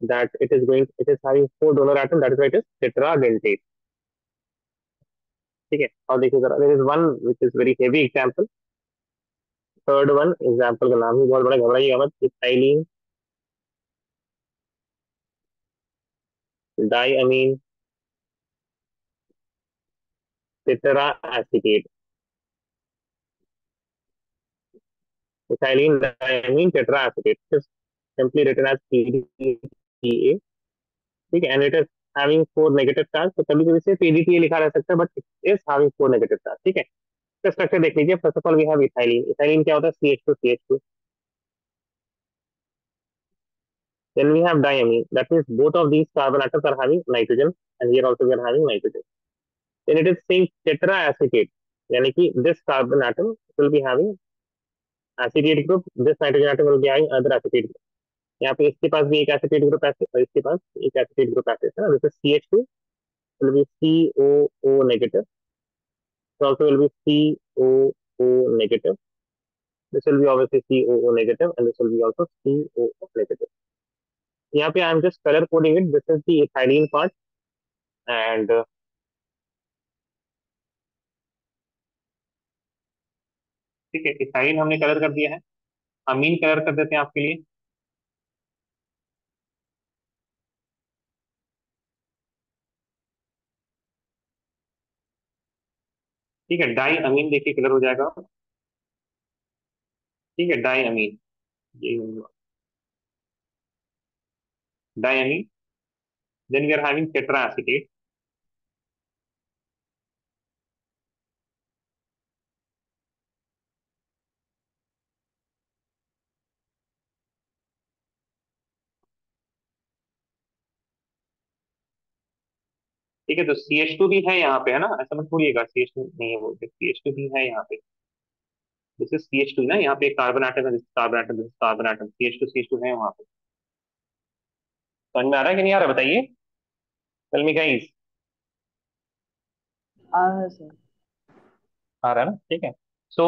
Speaker 1: that it is having four donor atom, that is why it is tetradentate। ठीक है, और देखिए जरा, there is one which is very heavy example। Third one example का नाम ही बहुत बड़ा, घबराइएगा मत। Ethylene diamine tetra acetate. Ethylene diamine tetra acetate is simply written as PDTA। ठीक है, and it is having four negative charge, तो कभी कभी सिर्फ PDTA लिखा रह सकता है, but it is having four negative charge. ठीक है, तो स्ट्रक्चर देख लीजिए। First of all we have ethylene. Ethylene क्या होता है? CH2, CH2। Then we have diamine. That means both of these carbon atoms are having nitrogen, and here also we are having nitrogen। Then it is saying tetraacetate, यानी कि this carbon atom will be having acetate group, this nitrogen atom will be having other acetate group। यहाँ पे इसके पास भी एक acetate group ऐसे और इसके पास एक acetate group ऐसे है ना। This is CH2 will be COO negative, it also will be COO negative, this will be obviously COO negative, and this will be also COO negative। यहाँ पे I am just color coding it, this is the ethylene part। And ठीक है, ethyl हमने colour कर दिया है, अमीन colour कर देते हैं आपके लिए। ठीक है, डाई अमीन देखिए क्लियर हो जाएगा। ठीक है, डाई अमीन, ये diamine. Then we are having tetra acetate. ठीक है, तो CH2 भी है यहाँ पे, है ना, ऐसा मत भूलिएगा CH2 नहीं है, बोलते CH2 भी है यहाँ पे। दिस इज CH2 ना, यहाँ पे एक कार्बन एटम है, this carbon atom, this carbon atom, CH2 है वहाँ पे। समझ में आ रहा है कि नहीं आ रहा है, बताइए। Tell me guys.
Speaker 3: हाँ सर।
Speaker 1: आ रहा है ना, ठीक है। सो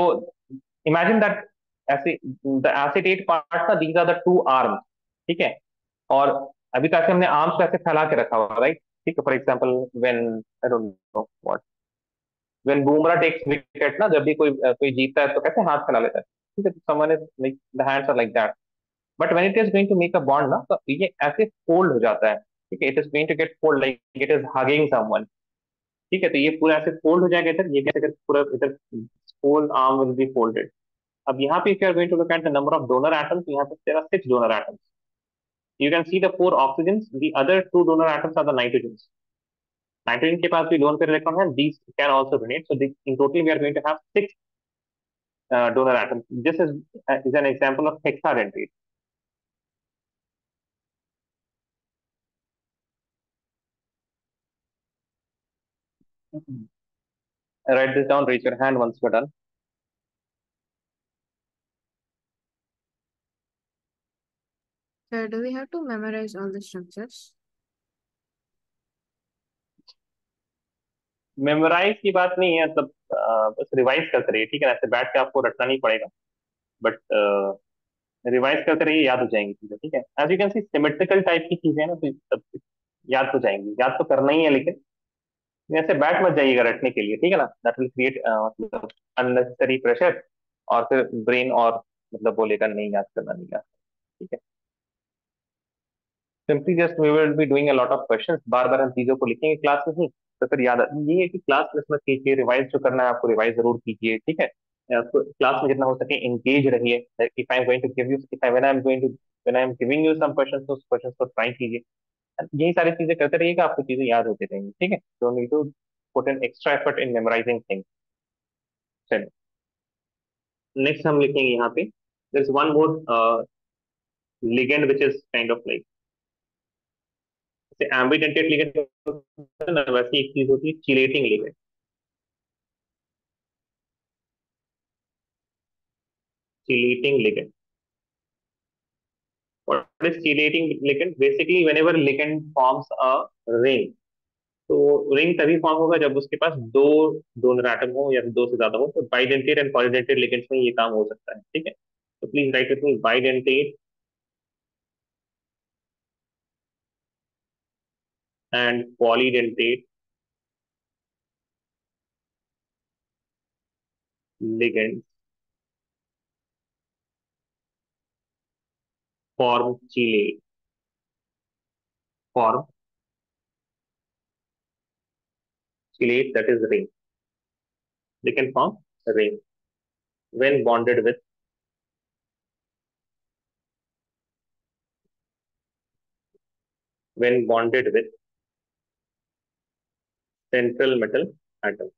Speaker 1: इमेजिन दैट ऐसे द एसिटेट पार्ट का, these are the two arms. ठीक है, और अभी तक हमने आर्म्स को ऐसे फैला के रखा हुआ, राइट। ठीक है, for example when I don't know what, when Bumrah takes wicket ना, जब भी कोई जीतता है तो कैसे हाथ फैला लेता है। ठीक है, तो someone is like the hands are like that. But when it is going to make a bond ना, तो ये ऐसे फोल्ड हो जाता है। ठीक है, it is going to get fold like it is hugging someone. ठीक है, तो ये पूरा ऐसे फोल्ड हो जाएगा इधर, ये कैसे पूरा इधर fold arm will be folded. अब यहाँ पे if you are going to look at the number of donor atoms, यहाँ पे there are 6 donor atoms. You can see the 4 oxygens, the other 2 donor atoms are the nitrogens. Nitrogen के पास भी loan pair electron है, these can also donate, so in total we are going to have 6 donor atoms. This is an example of hexadentate. Write this down, raise your hand once you're done.
Speaker 4: So do we have to memorize all the structures?
Speaker 1: Memorise की बात नहीं है, मतलब बस revise करते रहिए। ठीक है, ऐसे बैठ के आपको रटना नहीं पड़ेगा, बट रिवाइज करते रहिए, याद हो जाएंगी चीजें। ठीक है, as you can see symmetrical type की चीजें ना, तो सब याद हो जाएंगी, याद तो करना ही है, लेकिन ऐसे बैठ मत जाइएगा रटने के लिए। ठीक है ना, दैट विल क्रिएट मतलब अननेसेसरी प्रेशर, और फिर ब्रेन और मतलब बोलेगा नहीं याद करना, नहीं याद। ठीक है, simply just we will be doing a lot of questions, बार बार हम चीजों को लिखेंगे क्लास में ही, तो फिर याद ये है कि क्लास में मत कीजिए, रिवाइज जो करना है आपको रिवाइज जरूर कीजिए। ठीक है, आपको क्लास में जितना हो सके एंगेज रहिए। If I am going to give you, if I when I am giving you some questions, तो उस क्वेश्चंस को ट्राई कीजिए। यही सारी चीजें करते रहिएगा, आपको चीजें याद होती रहेंगी। ठीक है, don't need to put in extra effort in memorising things. चलिए, नेक्स्ट हम लिखेंगे यहाँ पे, there is one more ligand which is kind of like, जैसे एम्बिडेंटेड लिगेंड होता है ना, वैसी एक चीज होती है chelating ligand. Chelating ligand, what is chelating ligand? Basically whenever ligand forms a ring, तो रिंग तभी फॉर्म होगा जब उसके पास दो डोनर एटम हो या दो से ज्यादा हो, तो बाइडेंटेट एंड पॉलीडेंटेट लिगेंड्स में ये काम हो सकता है। ठीक है, तो please right with me, bidentate and polydentate ligands form chelate, form chelate, that is ring. They can form a ring when bonded with, when bonded with central metal atom.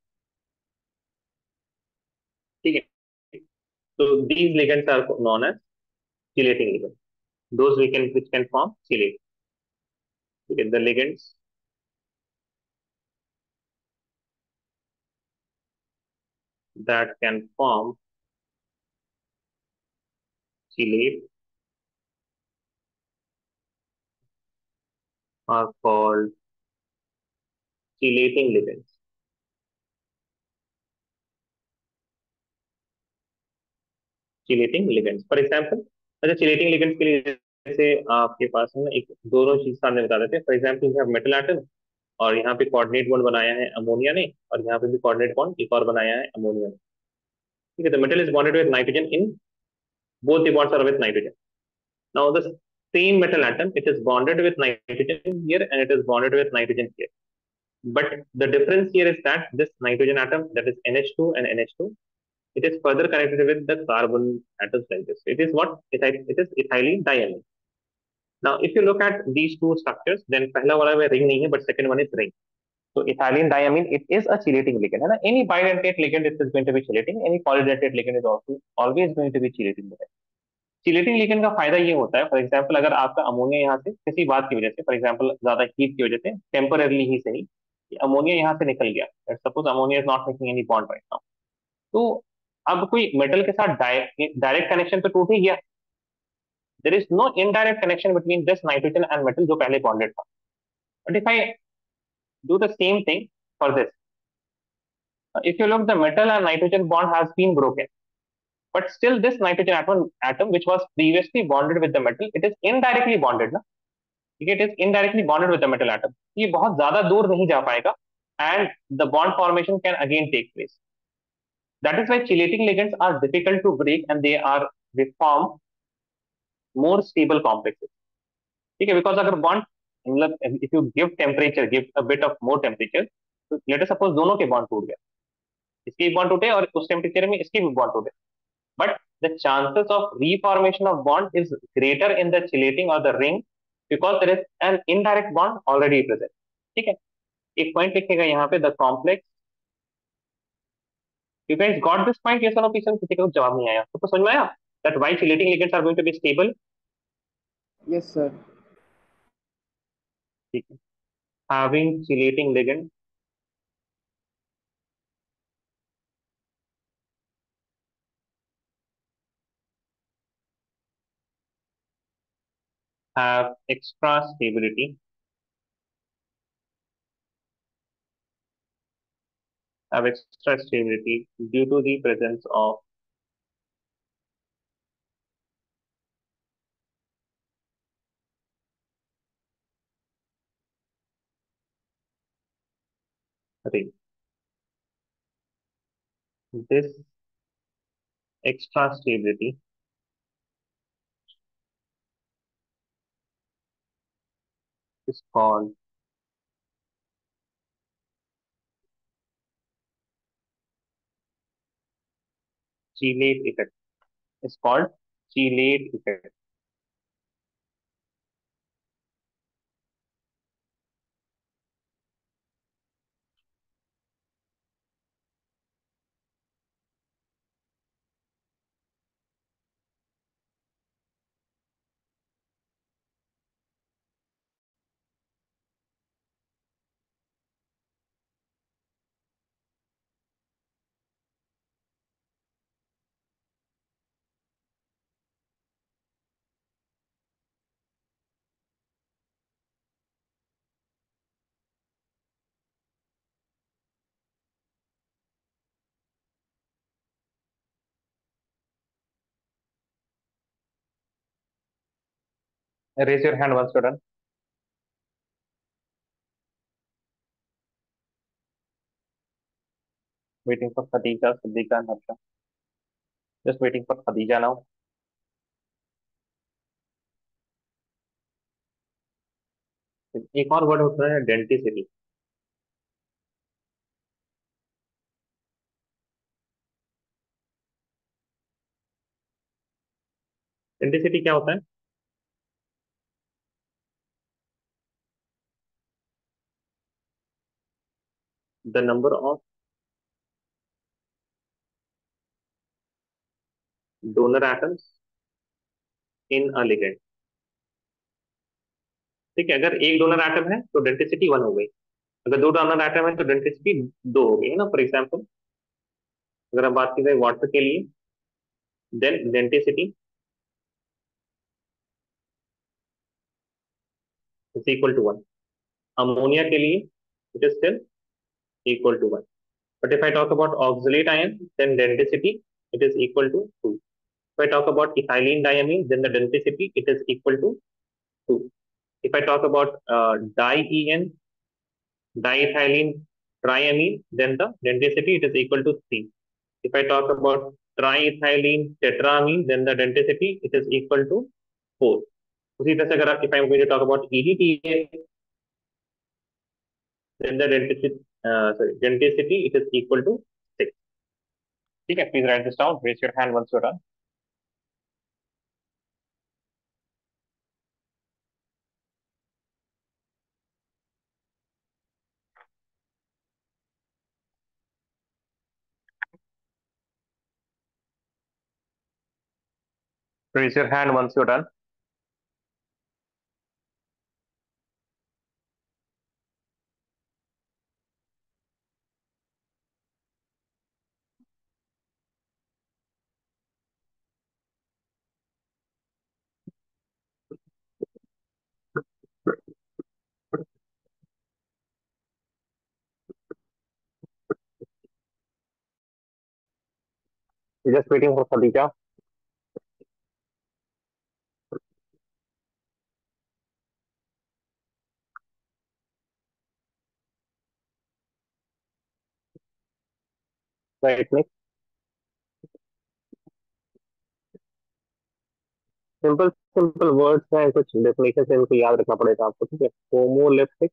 Speaker 1: ठीक है, so these ligands are known as chelating ligands. Those we can which can form chelate. Okay, the ligands that can form chelate are called chelating ligands. Chelating ligands. For example, अच्छा chelating ligands के लिए जैसे आपके पास है ना, एक दोनों चीज सामने बता देते हैं। For example you have metal atom, और यहाँ पे कोऑर्डिनेट बॉन्ड बनाया है अमोनिया ने, और यहाँ पे भी कोऑर्डिनेट बॉन्ड एक और बनाया है अमोनिया ने। ठीक है, तो metal is bonded with nitrogen in, both the bonds are with nitrogen. Now the same metal atom, it is bonded with nitrogen here and it is bonded with nitrogen here. But the difference here is that this nitrogen atom, that is NH2 and NH2, it is further connected with the carbon atoms like this. It is what? It is ethylene diamine. Now, if you look at these two structures, then पहला वाला में ring नहीं है, but second one is ring. So ethylene diamine, it is a chelating ligand. है ना? Any bidentate ligand, it is going to be chelating. Any polydentate ligand is also always going to be chelating ligand. Chelating ligand का फायदा ये होता है, for example अगर आपका ammonia यहाँ से किसी बात की वजह से, फॉर एग्जांपल ज्यादा हीट की वजह से, टेम्पररली ही सही, अमोनिया यहाँ से निकल गया, suppose ammonia is not making any bond right now, तो अब कोई मेटल के साथ डायरेक्ट कनेक्शन तो टूट ही गया, there is no indirect connection between this nitrogen and metal जो पहले बॉन्डेड था. But if I do the same thing for this, if you look, the metal and nitrogen bond has been broken, but still this nitrogen atom which was previously bonded with the metal, it is indirectly bonded ना, ठीक है, it is indirectly bonded with the metal atom, ये बहुत ज्यादा दूर नहीं जा पाएगा, and the bond formation can again take place. That is why chelating ligands are difficult to break and they form more stable complexes, ठीक है, because अगर bond मतलब if you give temperature, give a bit of more temperature, तो let us suppose दोनों के bond टूट गया, इसके भी bond टूटे और उस टेम्परेचर में इसके भी bond टूटे, but the chances of reformation of bond is greater in the chelating or the ring because there is an indirect bond already present. ठीक है, एक पॉइंट लिखेगा यहाँ पे, the complex. You guys got this point? Yes or no? किसी को जवाब नहीं आया तो समझ में आया that why chelating ligands are going to be stable?
Speaker 3: Yes, sir.
Speaker 1: ठीक है, having chelating ligand have extra stability, due to the presence of ring. This extra stability is called chelate effect. It's called chelate effect. Raise your hand once you're done. Waiting for Khadija, Siddiqa, and Harsha. Just waiting for Khadija now. एक और word होता है denticity. Denticity क्या होता है? The number of donor atoms in a ligand. ठीक है, अगर एक डोनर एटम है तो डेंटिसिटी 1 हो गई, अगर दो डोनर एटम है तो डेंटिसिटी 2 हो गई, है ना. फॉर एग्जाम्पल अगर हम बात की जाए वाटर के लिए, then denticity is equal to 1. Ammonia के लिए it is still equal to 1. But if I talk about oxalate ion, then denticity it is equal to 2. If I talk about ethylene diamine, then the denticity it is equal to 2. If I talk about di-EN, diethylene triamine, then the denticity it is equal to 3. If I talk about triethylene tetramine, then the denticity it is equal to 4. उसी तरह से अगर if I am going to talk about EDTA, then the density it is equal to 6. ठीक है, please write this down. Raise your hand once you're done. Raise your hand once you're done. Just waiting for Khadija. Right, next. Simple simple words हैं, कुछ definition इनको याद रखना पड़ेगा आपको, ठीक है। होमोलिप्टिक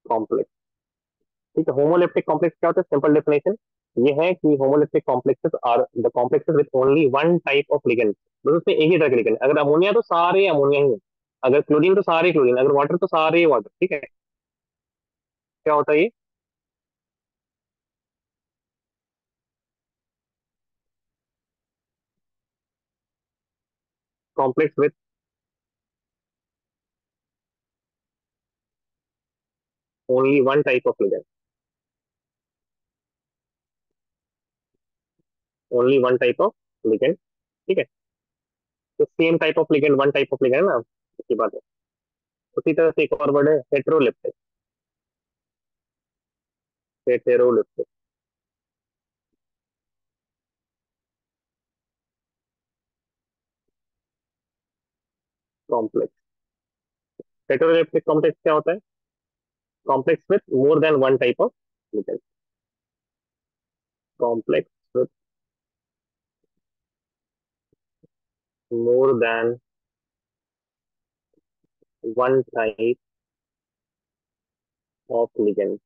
Speaker 1: कॉम्प्लेक्स, ठीक है। होमोलिप्टिक कॉम्प्लेक्स क्या होता है? सिंपल डेफिनेशन ये है कि homoleptic complexes are the complexes with only one type of ligand. बस उसमें एक ही तरह के लिगेंड, अगर अमोनिया तो सारे अमोनिया ही है, अगर क्लोरीन तो सारे क्लोरीन, अगर वाटर तो सारे वाटर, ठीक है। क्या होता है ये? Complex with only one type of ligand, only one type of ligand, ठीक है। तो same type of ligand, one type of ligand है ना, इसकी बात है। उसी तरह से एक और वर्ड है हेटेरोलिप्टिक, हेटेरोलिप्टिक कॉम्प्लेक्स। हेटेरोलिप्टिक कॉम्प्लेक्स क्या होता है? Complex with more than one type of ligand, complex with more than one type of ligand.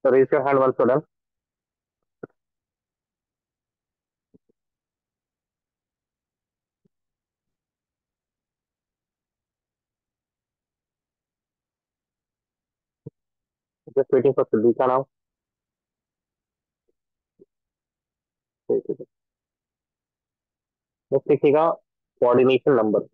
Speaker 1: So raise your hand once you're done. Just waiting for Siddika now. Next लिखिएगा coordination number.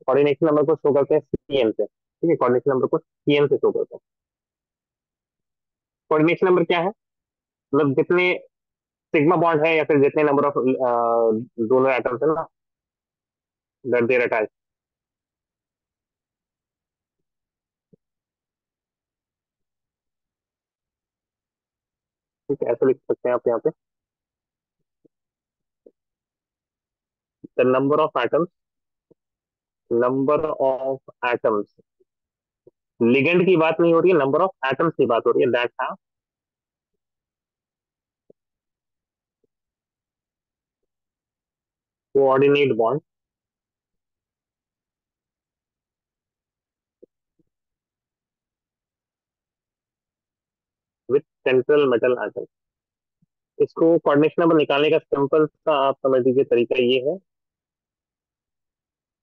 Speaker 1: Coordination number को show करते हैं CM से, ठीक है। Coordination number को CM से show करते हैं। कोऑर्डिनेशन नंबर क्या है? मतलब जितने सिग्मा बॉन्ड है या फिर जितने नंबर ऑफ दोनों एटम्स है ना, दैट देयर अटैच, ठीक है। ऐसे लिख सकते हैं आप यहाँ पे, the number of atoms, number of atoms, ligand की बात नहीं हो रही है, नंबर ऑफ एटम्स की बात हो रही है, that have coordinate bond with central metal atom. इसको कोऑर्डिनेशन नंबर निकालने का सिंपल सा आप समझ लीजिए तरीका ये है,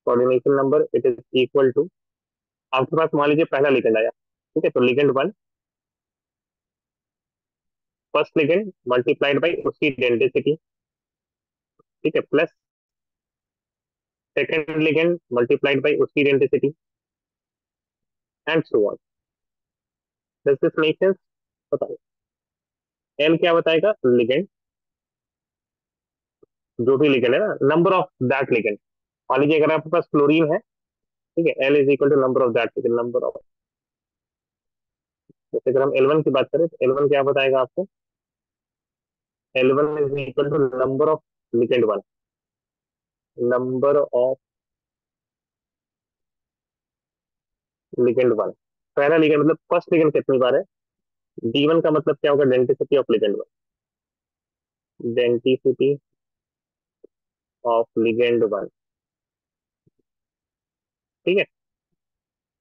Speaker 1: coordination number it is equal to, आपके पास मान लीजिए पहला लिगेंड आया, ठीक है। तो ligand one, first ligand multiplied by उसकी डेंसिटी, ठीक है, plus second ligand multiplied by उसकी density and so on. Does this make sense? बताइए। एल क्या बताएगा? लिगेंड, जो भी लिगेंड है ना, नंबर ऑफ दैट लिगेंड। मान लीजिए अगर आपके पास क्लोरीन है, ठीक है, L is equal to number of that ligand, number of. जैसे अगर हम L1 की बात करें तो L1 क्या बताएगा आपको? L1 is equal to number of ligand one, number of ligand one. पहला लिगेंड मतलब फर्स्ट लिगेंड कितनी बार है? D1 का मतलब क्या होगा? Density of ligand one, density of ligand one, ठीक है।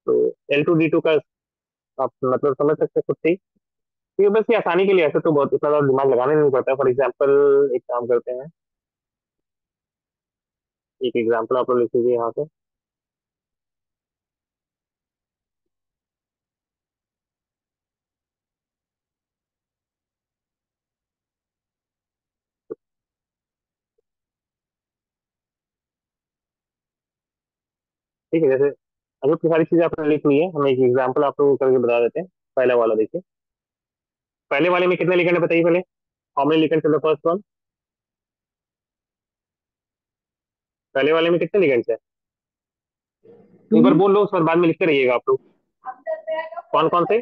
Speaker 1: तो L2D2 का आप मतलब समझ सकते हैं खुद से ही। ये बस ये आसानी के लिए, ऐसे तो बहुत इतना ज्यादा दिमाग लगाने नहीं पड़ता। फॉर एग्जाम्पल एक काम करते हैं, एक एग्जाम्पल आप लोग लिख लीजिए यहाँ पे। ठीक है, जैसे अगर की सारी चीजें आपने लिख ली है, हम एक एग्जाम्पल आप लोगों को करके बता देते हैं। पहला वाला देखिए, पहले वाले में कितने लिगेंड बताइए पहले। How many ligands in the first one? पहले वाले में कितने लिगेंड्स है? एक बार
Speaker 3: 2
Speaker 1: बोल लो, उस पर बाद में लिखते रहिएगा आप लोग। कौन कौन से?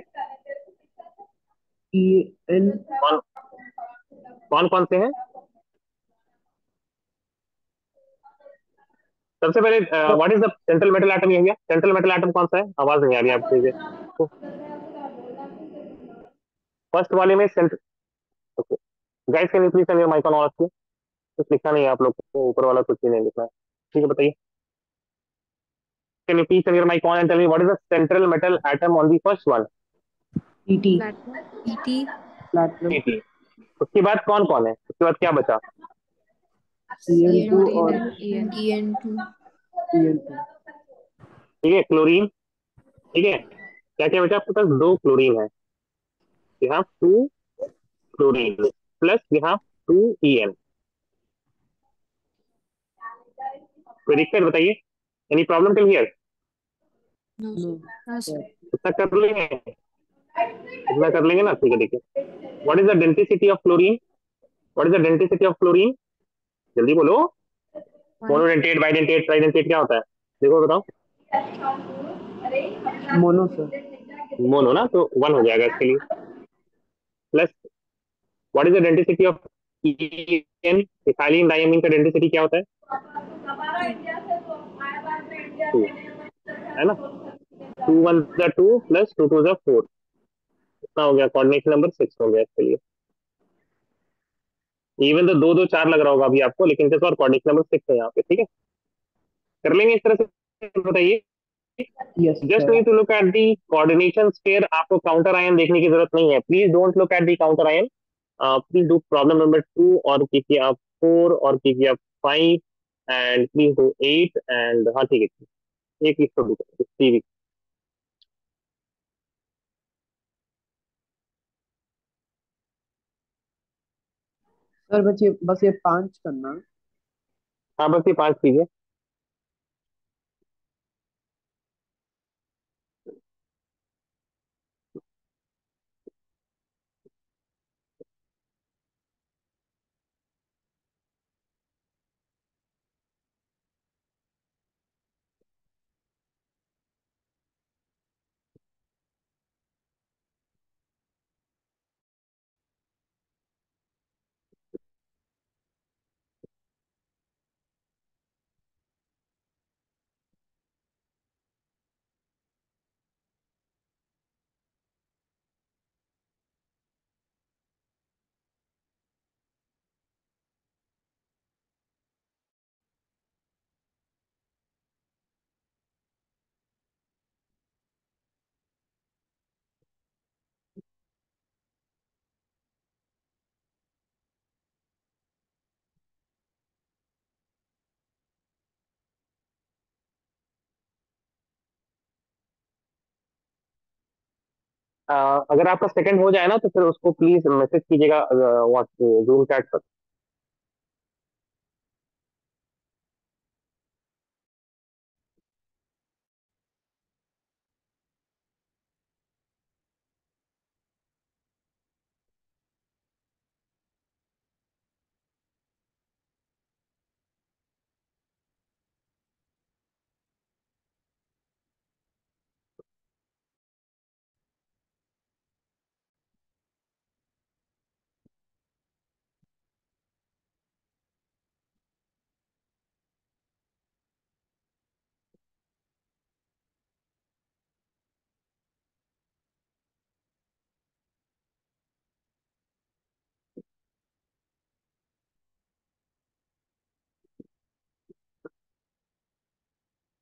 Speaker 3: EN
Speaker 1: कौन कौन कौन से हैं? सबसे पहले what is the central metal atom? ये भैया सेंट्रल मेटल एटम कौन सा है? आवाज नहीं आ रही है आपकी। फर्स्ट वाले में central. Okay guys, can you please turn your mic on? ऑफ कुछ लिखा नहीं है आप लोग को, ऊपर वाला कुछ भी नहीं लिखना है। ठीक है, बताइए। Can you please turn your mic on and tell me what is the central metal atom on the first one?
Speaker 3: ET
Speaker 4: Platinum. ET.
Speaker 3: platinum
Speaker 1: Ap। उसके बाद कौन कौन है? उसके बाद क्या बचा?
Speaker 3: EN2
Speaker 4: CN2
Speaker 3: और
Speaker 4: and EN2.
Speaker 3: EN2
Speaker 1: ठीक है, क्लोरीन। ठीक है, क्या क्या बचा आपके पास? दो क्लोरीन है, you have two chlorine plus you have two En। कोई दिक्कत बताइए? Any problem till here?
Speaker 4: No,
Speaker 3: no
Speaker 4: sir. No, sir.
Speaker 3: sir.
Speaker 1: इतना कर लेंगे? इतना कर लेंगे ना? ठीक है, देखिए। What is the density of chlorine? What is the density of chlorine? जल्दी बोलो।
Speaker 4: 1.
Speaker 1: मोनोडेंटेट, बाइडेंटेट, ट्राइडेंटेट क्या होता है? देखो बताओ।
Speaker 3: मोनो सर
Speaker 1: मोनो ना, तो वन हो जाएगा इसके लिए। Plus what is the density of En? Ethylene diamine का डेंसिटी क्या होता है?
Speaker 4: 2.
Speaker 1: टू, है ना। टू वन ज टू प्लस टू टू ज फोर, इतना हो गया। कोऑर्डिनेशन नंबर 6 हो गया इसके लिए। इवन तो दो दो चार लग रहा होगा अभी आपको, लेकिन इस बार कोऑर्डिनेशन नंबर 6 है यहाँ पे। ठीक है, कर लेंगे इस तरह से? बताइए।
Speaker 3: yes
Speaker 1: just
Speaker 3: sir
Speaker 1: need to look at the coordination sphere. आपको काउंटर आयन देखने की जरूरत नहीं है। Please don't look at the counter ion. Please do problem number 2 और कीजिए आप 4 और कीजिए आप 5 एंड प्लीज डू 8 एंड हाँ ठीक है, एक इसको भी करिए।
Speaker 3: सर बस ये 5 करना।
Speaker 1: हाँ बस ये 5 कीजिए। अगर आपका सेकंड हो जाए ना तो फिर उसको प्लीज मैसेज कीजिएगा व्हाट्सएप जूम चैट पर।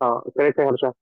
Speaker 1: हाँ करेक्ट है हर्षा।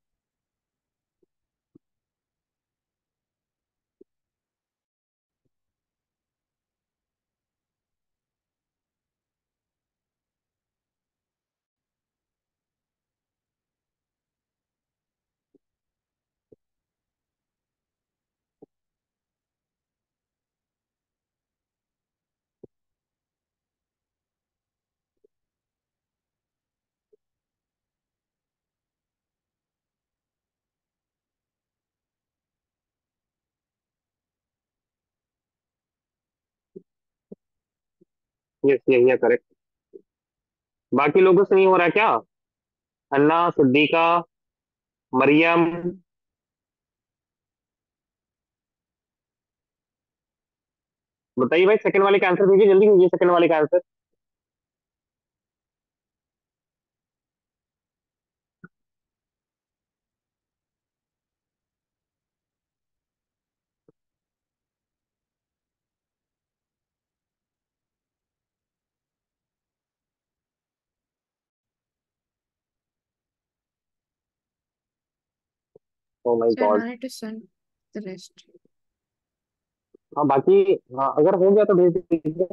Speaker 1: यस यही है करेक्ट। बाकी लोगों से नहीं हो रहा क्या? अन्ना, सिद्दीका, मरियम। बताइए भाई, सेकंड वाले का आंसर दीजिए, जल्दी कीजिए सेकंड वाले का answer. Oh my
Speaker 4: Sir, no
Speaker 1: God.
Speaker 4: need to send the rest.
Speaker 1: हाँ बाकी, हाँ अगर हो गया तो भेज दीजिए,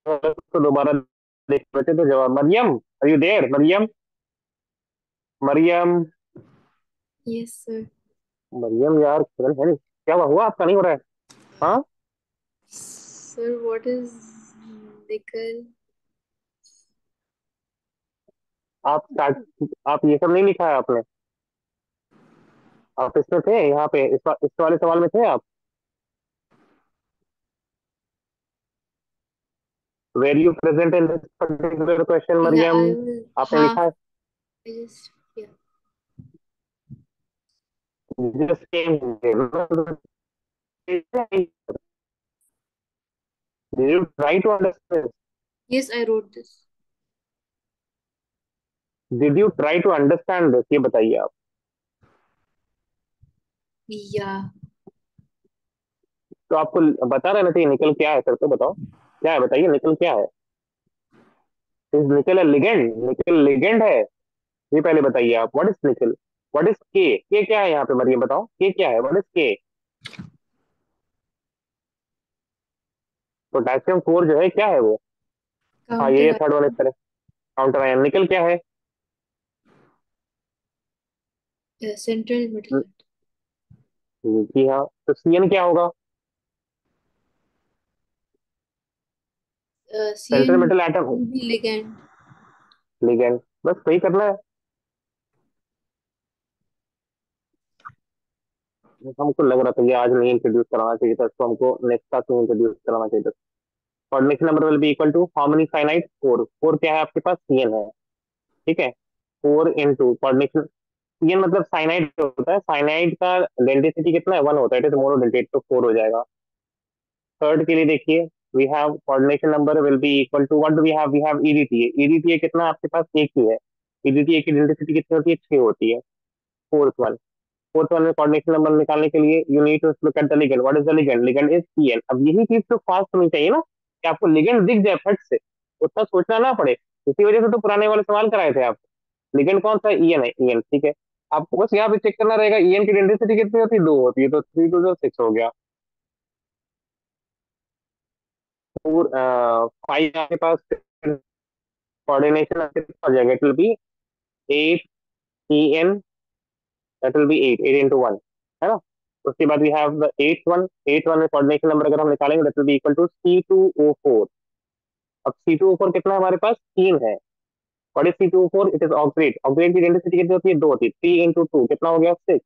Speaker 1: तो दोबारा देख लेते तो जवाब। Mariam, are you there Mariam? Mariam.
Speaker 5: Yes, sir.
Speaker 1: Mariam यार, किरण है नहीं, क्या हुआ आपका नहीं हो रहा है? हाँ
Speaker 5: Sir, what is nickel?
Speaker 1: आप ये सब नहीं लिखा है आपने? आप इसमें थे, यहाँ पे इस वाले सवाल में थे आप? Were you present in this particular question
Speaker 5: Yeah,
Speaker 1: Mariam?
Speaker 5: I will.
Speaker 1: आपने लिखा है?
Speaker 5: I just yeah.
Speaker 1: Just came here. Did you try to understand?
Speaker 5: Yes, I wrote this.
Speaker 1: Did you try to understand this? ये बताइए आप।
Speaker 5: Yeah.
Speaker 1: तो आपको बता रहना चाहिए निकल क्या है, सर तो बताओ क्या है, बताइए निकल क्या है। इज निकल है लिगेंड? निकल लिगेंड है? ये पहले बताइए आप, व्हाट इज निकल, व्हाट इज के क्या है यहाँ पे मरियम, बताओ के क्या है, व्हाट इज के? पोटेशियम फोर जो है क्या है वो? हाँ ये
Speaker 5: Counter.
Speaker 1: Third one is correct, counter ion. निकल क्या है?
Speaker 5: Central middle.
Speaker 1: जी हाँ, तो सीएन क्या होगा? Central
Speaker 5: CN
Speaker 1: metal atom,
Speaker 5: will be ligand.
Speaker 1: Ligand. बस वही करना है। हमको लग रहा था ये आज नहीं इंट्रोड्यूस कराना चाहिए था इसको, हमको नेक्स्ट क्लास में इंट्रोड्यूस कराना चाहिए था। Coordination number will be equal to how many cyanide? Four. Four क्या है आपके पास? सीएन है, ठीक है। फोर इंटू कोऑर्डिनेशन, सीएन मतलब साइनाइड होता है, साइनाइड का डेंसिटी कितना है? वन होता है, इट इज मोनोडेंटेट, तो फोर हो जाएगा। थर्ड के लिए देखिए, we have coordination number will be equal to, what do we have EDTA. EDTA कितना आपके पास? एक ही है। ईडीटीए की डेंसिटी कितनी होती है? 6 होती है। फोर्थ वन, फोर्थ वन में कोऑर्डिनेशन नंबर निकालने के लिए you need to look at the ligand. What is the ligand? Ligand is CN. अब यही चीज तो फास्ट होनी चाहिए ना, कि आपको लिगेंड दिख जाए फट से, उतना सोचना ना पड़े। इसी वजह से तो पुराने वाले सवाल कराए थे आप। लिगेंड कौन सा? ईएन है, ईएन, ठीक है। आपको बस यहाँ पे चेक करना रहेगा ईएन की डेंसिटी कितनी होती है? 2 होती है, तो 3 टू 6 हो गया। फोर, 5 आपके पास कोऑर्डिनेशन कितना हो जाएगा? It will be 8 EN, that will be 8, 8 into 1, है ना। उसके बाद we have the eight one, eight one में कोऑर्डिनेशन नंबर अगर हम निकालेंगे that will be equal to C2O4। अब C2O4 कितना है हमारे पास? 3 है। What is C2O4? It is oxidate. Oxidate की डेंसिटी कितनी होती है? 2 होती है। 3 इंटू 2 कितना हो गया? 6।